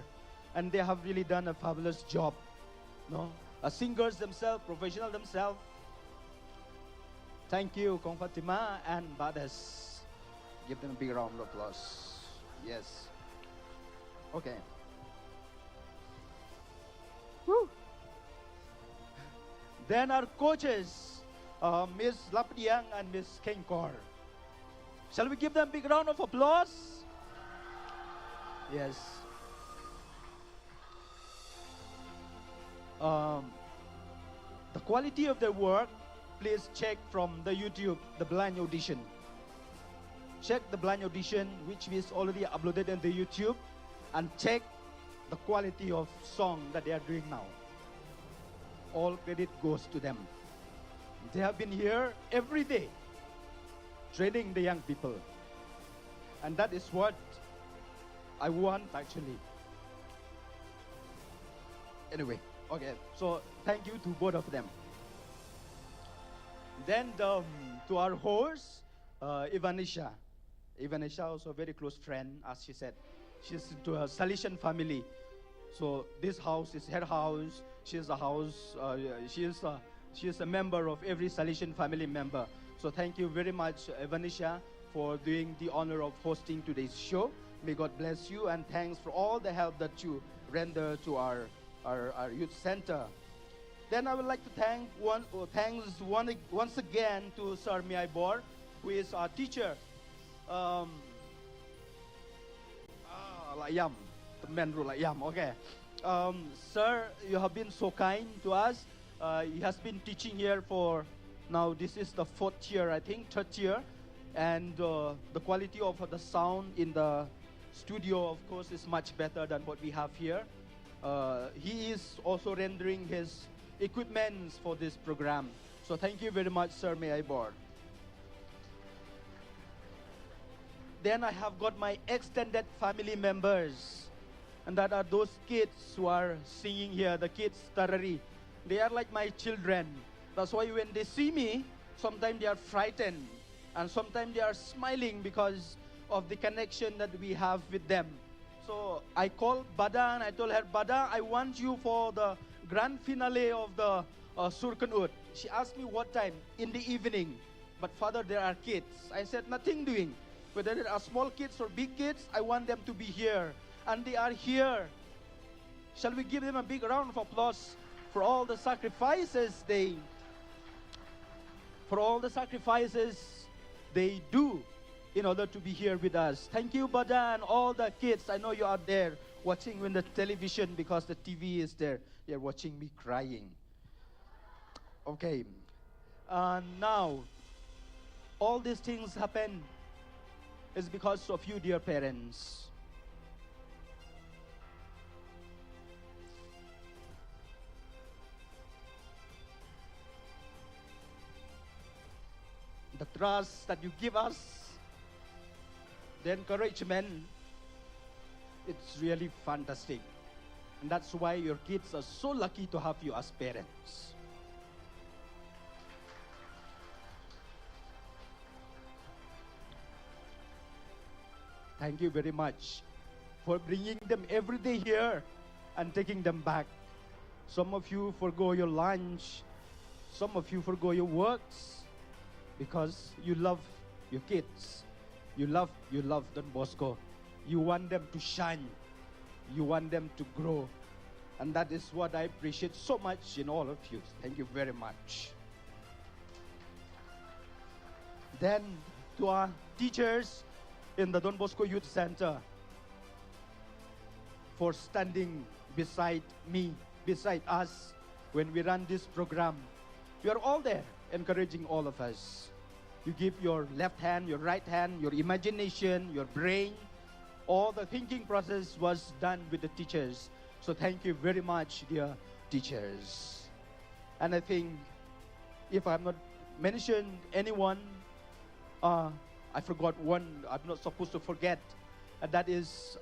And they have really done a fabulous job. No? Singers themselves, professional themselves. Thank you, Kong Fatima and Bades. Give them a big round of applause. Yes. Okay. Woo. Then our coaches, Ms. Lapdiang and Ms. Kenkor. Shall we give them a big round of applause? Yes. The quality of their work, please check from the YouTube, the blind audition. Check the blind audition, which is already uploaded on the YouTube, and check the quality of song that they are doing now. All credit goes to them. They have been here every day, training the young people. And that is what I want, actually. Anyway, okay, so thank you to both of them. Then to our host, Ivanisha. Ivanisha, also a very close friend, as she said. She's to a Salesian family. So this house is her house. She is a member of every Salesian family member. So thank you very much, Ivanisha, for doing the honor of hosting today's show. May God bless you, and thanks for all the help that you render to our youth center. Then I would like to thank once again to Sir Miaibor, who is our teacher. Layam, okay. Sir, you have been so kind to us. He has been teaching here for now. This is the third year, and the quality of the sound in the studio, of course, is much better than what we have here. He is also rendering his equipments for this program. So thank you very much, Sir Miaibor. Then I have got my extended family members, and that are those kids who are singing here, the kids Tarari. They are like my children. That's why when they see me, sometimes they are frightened, and sometimes they are smiling because of the connection that we have with them. So I called Bada and I told her, Bada, I want you for the grand finale of the Sur Kynud. She asked me what time. In the evening. But Father, there are kids. I said, nothing doing. Whether there are small kids or big kids, I want them to be here. And they are here. Shall we give them a big round of applause for all the sacrifices they do in order to be here with us. Thank you, Bada, and all the kids. I know you are there watching with the television because the TV is there. They're watching me crying. Okay. Now, all these things happen is because of you, dear parents. The trust that you give us, the encouragement, it's really fantastic. And that's why your kids are so lucky to have you as parents. Thank you very much for bringing them every day here and taking them back. Some of you forgo your lunch. Some of you forgo your works because you love your kids. You love Don Bosco. You want them to shine. You want them to grow. And that is what I appreciate so much in all of you. Thank you very much. Then to our teachers in the Don Bosco Youth Center for standing beside me, beside us when we run this program. You are all there encouraging all of us. You give your left hand, your right hand, your imagination, your brain. All the thinking process was done with the teachers. So thank you very much, dear teachers. And I think if I'm not mentioned anyone, I forgot one I'm not supposed to forget. And that is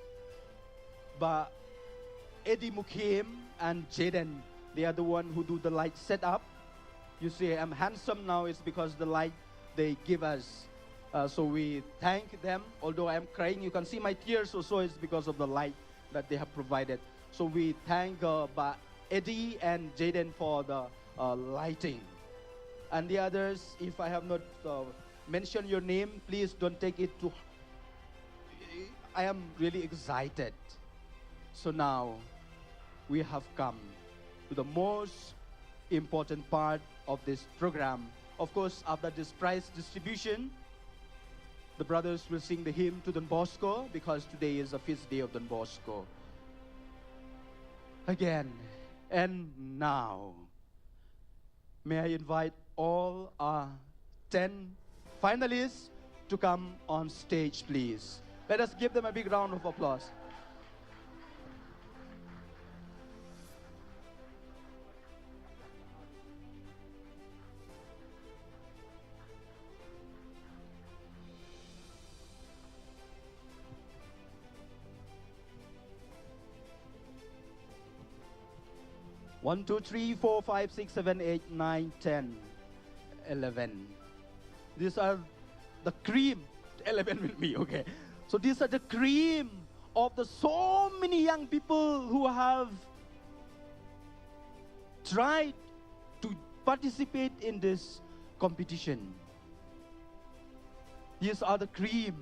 Eddie Mukim and Jaden. They are the one who do the light setup. You see, I'm handsome now. It's because the light they give us. So we thank them. Although I'm crying, you can see my tears also. It's because of the light that they have provided. So we thank Eddie and Jaden for the lighting. And the others, if I have not mentioned your name, please don't take it to... I am really excited. So now, we have come to the most important part of this program. Of course, after this prize distribution, the brothers will sing the hymn to Don Bosco because today is a feast day of Don Bosco. Again, and now, may I invite all our 10 finalists to come on stage, please. Let us give them a big round of applause. One, two, three, 4, 5, 6, 7, 8, 9, 10, 11. These are the cream. 11 will be okay. So these are the cream of the so many young people who have tried to participate in this competition. These are the cream.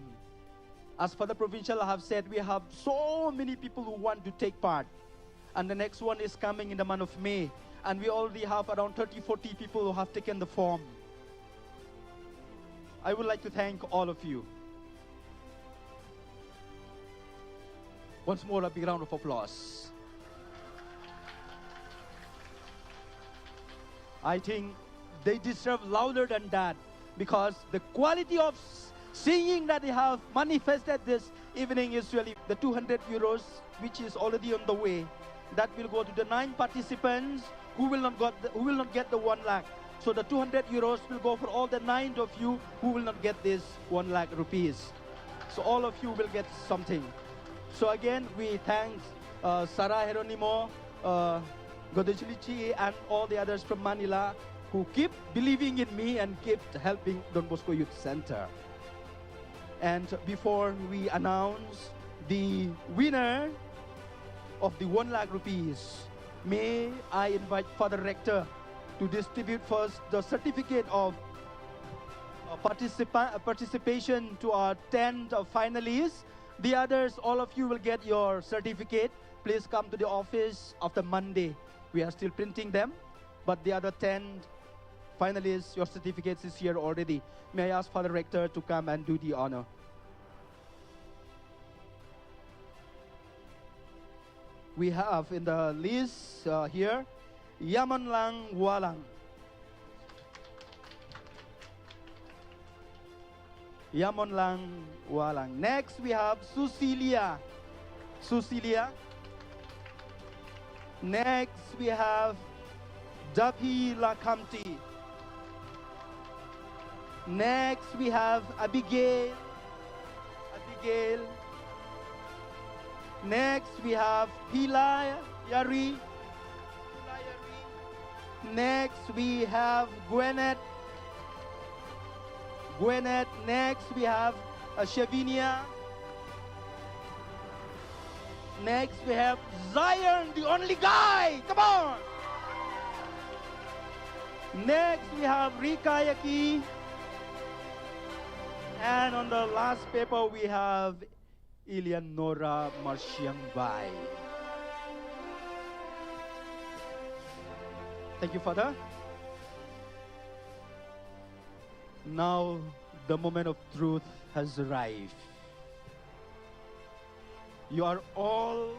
As Father Provincial have said, we have so many people who want to take part. And the next one is coming in the month of May. And we already have around 30, 40 people who have taken the form. I would like to thank all of you. Once more, a big round of applause. I think they deserve louder than that because the quality of singing that they have manifested this evening is really the 200 euros, which is already on the way. That will go to the 9 participants who will not get the 1 lakh. So the 200 euros will go for all the 9 of you who will not get this 1 lakh rupees. So all of you will get something. So again, we thank Sarah Geronimo, Godechilichi, and all the others from Manila who keep believing in me and keep helping Don Bosco Youth Center. And before we announce the winner of the 1 lakh rupees, may I invite Father Rector to distribute first the certificate of participation to our 10 finalists. The others, all of you will get your certificate. Please come to the office after Monday. We are still printing them, but the other 10 finalists, your certificates is here already. May I ask Father Rector to come and do the honor. We have in the list here, Yaman Lang Walang. Yaman Lang Walang. Next we have Susilia. Susilia. Next we have Dapi Lakamti. Next we have Abigail. Abigail. Next we have Hilay Yari. Next we have Gwyneth. Gwyneth. Next we have Chevinia. Next, we have Zion, the only guy. Come on. Next, we have Rikayaki. And on the last paper, we have Eleonora Marsiangbai. Thank you, Father. Now, the moment of truth has arrived. You are all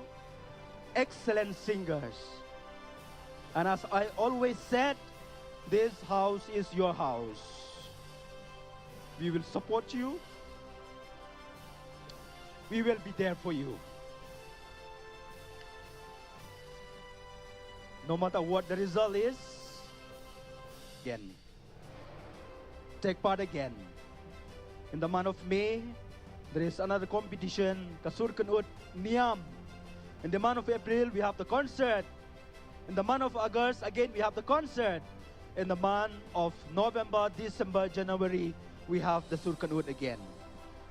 excellent singers. And as I always said, this house is your house. We will support you. We will be there for you. No matter what the result is, again, take part again. In the month of May, there is another competition, Sur Kynud, Niam. In the month of April, we have the concert. In the month of August, again, we have the concert. In the month of November, December, January, we have the Sur Kynud again.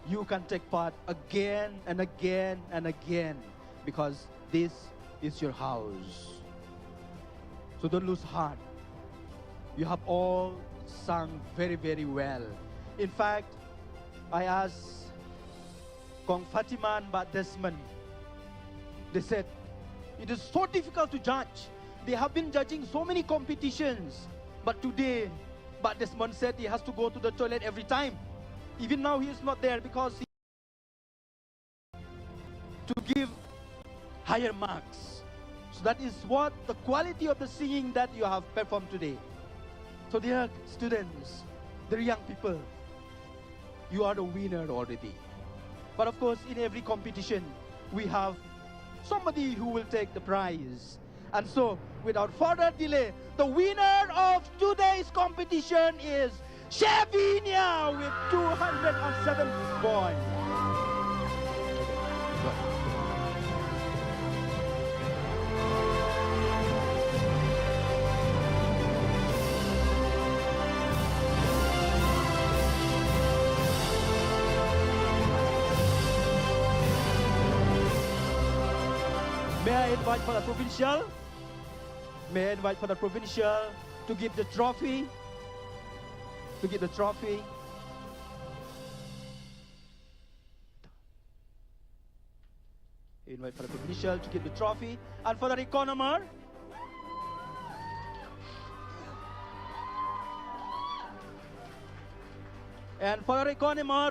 You can take part again and again and again because this is your house. So don't lose heart. You have all sung very, very well. In fact, I asked Kong Fatima and Bat Desmond. They said, it is so difficult to judge. They have been judging so many competitions. But today, Bat Desmond said he has to go to the toilet every time. Even now he is not there because he to give higher marks. So that is what the quality of the singing that you have performed today. So dear students, dear young people, you are the winner already. But of course, in every competition, we have somebody who will take the prize. And so, without further delay, the winner of today's competition is Chevinia with 207 points. May I invite for the Provincial? May I invite for the Provincial to give the trophy? To give the trophy. Invite for the Provincial to give the trophy. And for the economer,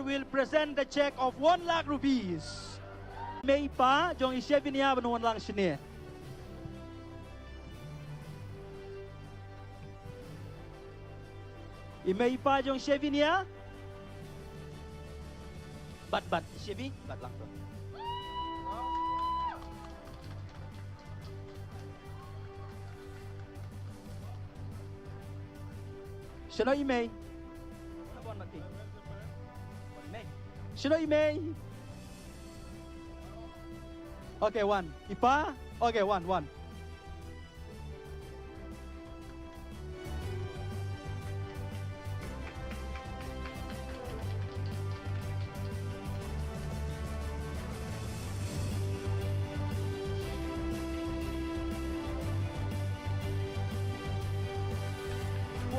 we'll present the check of 1 lakh rupees. May pa jong Chevinia benuan lang sini. Imay pa jong Chevinia. Bat Chevi, bat lang to. Sino imay? Sino imay? Okay, 1. Ipa? Okay, 1.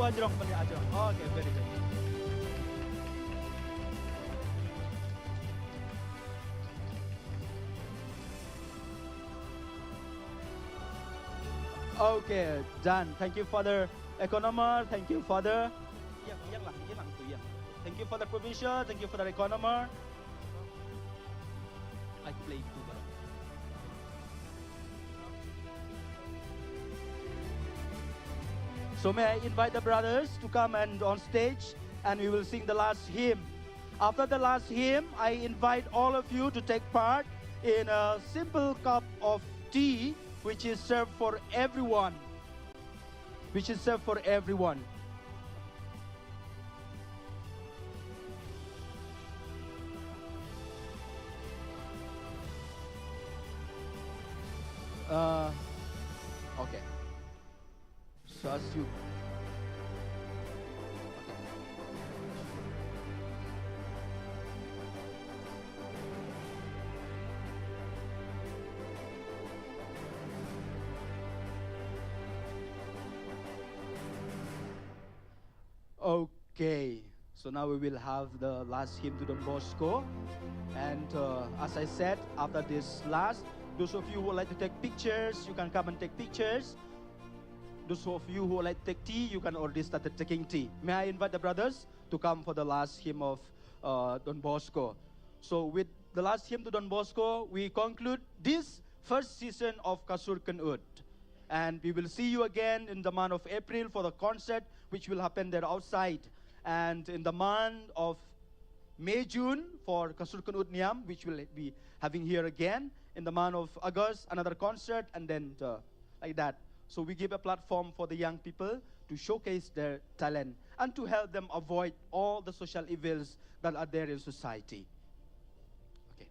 Ajrong bali ajrong. Okay, very good. Okay, done. Thank you, Father Economer. Thank you, Father. Yang lang tu yang. Thank you for the Provincial. Thank you for the Economer. I play too. So may I invite the brothers to come and on stage, and we will sing the last hymn. After the last hymn, I invite all of you to take part in a simple cup of tea, which is served for everyone. Okay. So as you Okay, so now we will have the last hymn to Don Bosco. And as I said, after this last, those of you who would like to take pictures, you can come and take pictures. Those of you who would like to take tea, you can already start taking tea. May I invite the brothers to come for the last hymn of Don Bosco. So with the last hymn to Don Bosco, we conclude this first season of Sur Kynud. And we will see you again in the month of April for the concert, which will happen there outside. And in the month of May, June for Sur Kynud Niam, which will be having here again. In the month of August, another concert, and then like that. So we give a platform for the young people to showcase their talent and to help them avoid all the social evils that are there in society. Okay,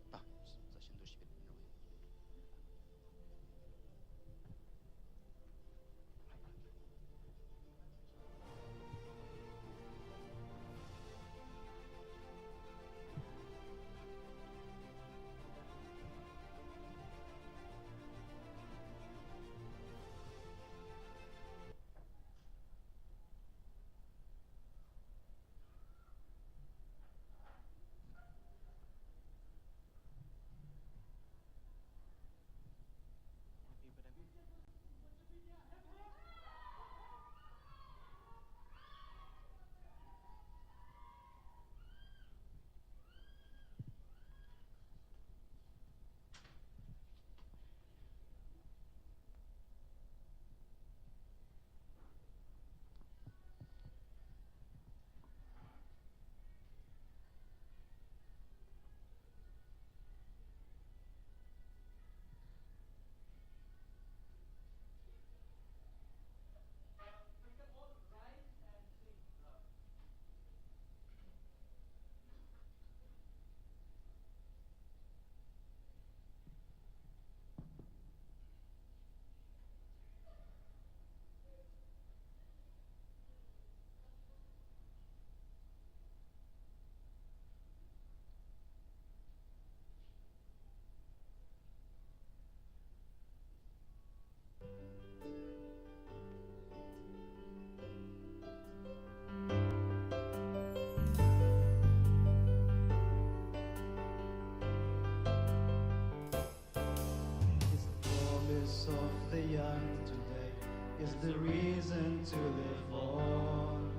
is the reason to live on.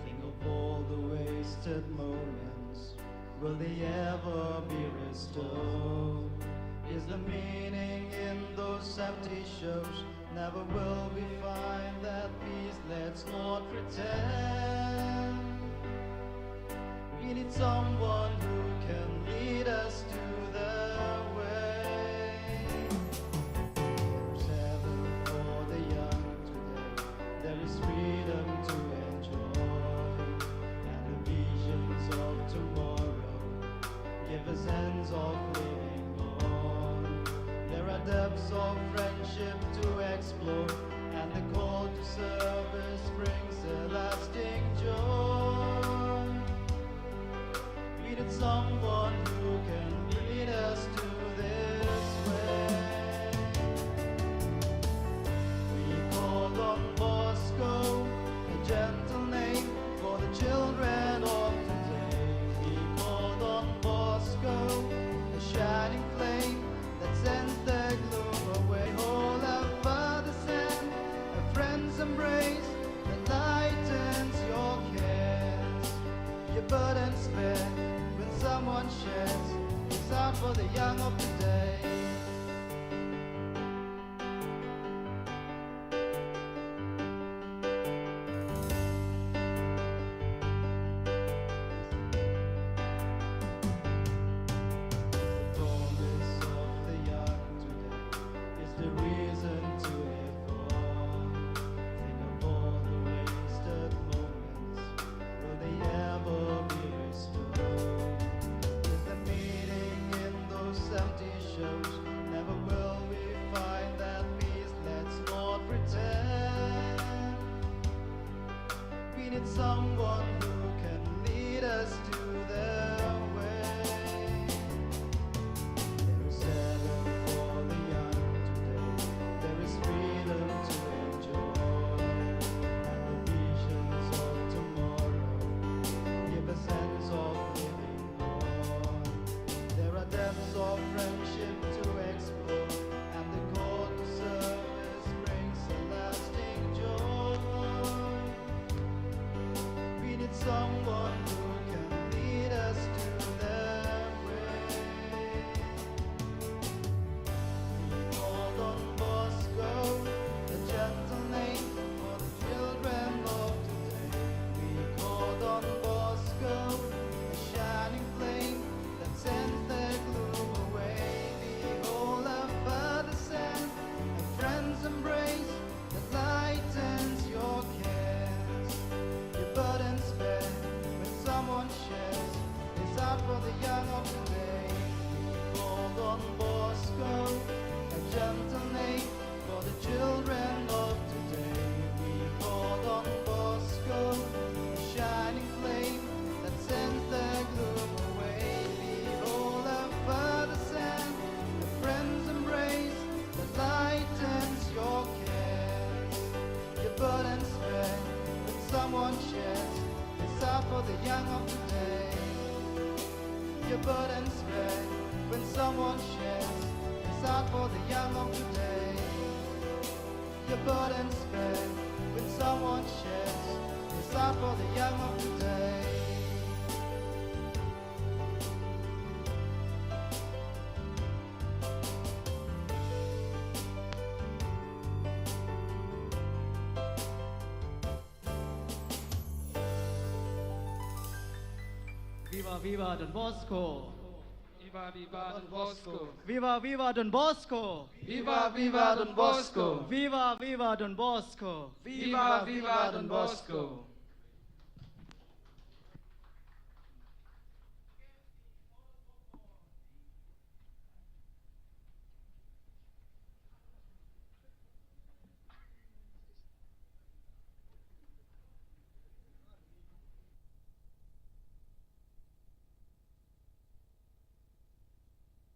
Think of all the wasted moments. Will they ever be restored? Is the meaning in those empty shows? Never will we find that peace. Let's not pretend. We need someone who can lead us to the way. There's heaven for the young today. There is freedom to enjoy, and the visions of tomorrow give us ends of living on. There are depths of friendship to explore, and the call to service brings a lasting joy. We need someone who can lead us to this way. We call on Bosco, a gentle name for the children of today. We called on Bosco, a shining flame that sends the gloom away. Hold our Father's hand, a friend's embrace that lightens your cares, your burdens spare. Someone shares, it's out for the young of today. The promise of the young today is the reason to live on. Think of all the wasted moments. Will they ever be restored? Empty shows, never will we find that peace. Let's not pretend. We need someone who can lead us to their way. There is heaven for the young today. There is freedom to enjoy, and the visions of tomorrow for the young of today. Your burdens spread when someone shares. It's out for the young of today. Your burdens spread when someone shares. It's out for the young of today. Viva Viva Don Bosco! Viva Viva Don Bosco! Viva Viva Don Bosco! Viva Viva Don Bosco! Viva Viva Don Bosco! Viva Viva Don Bosco!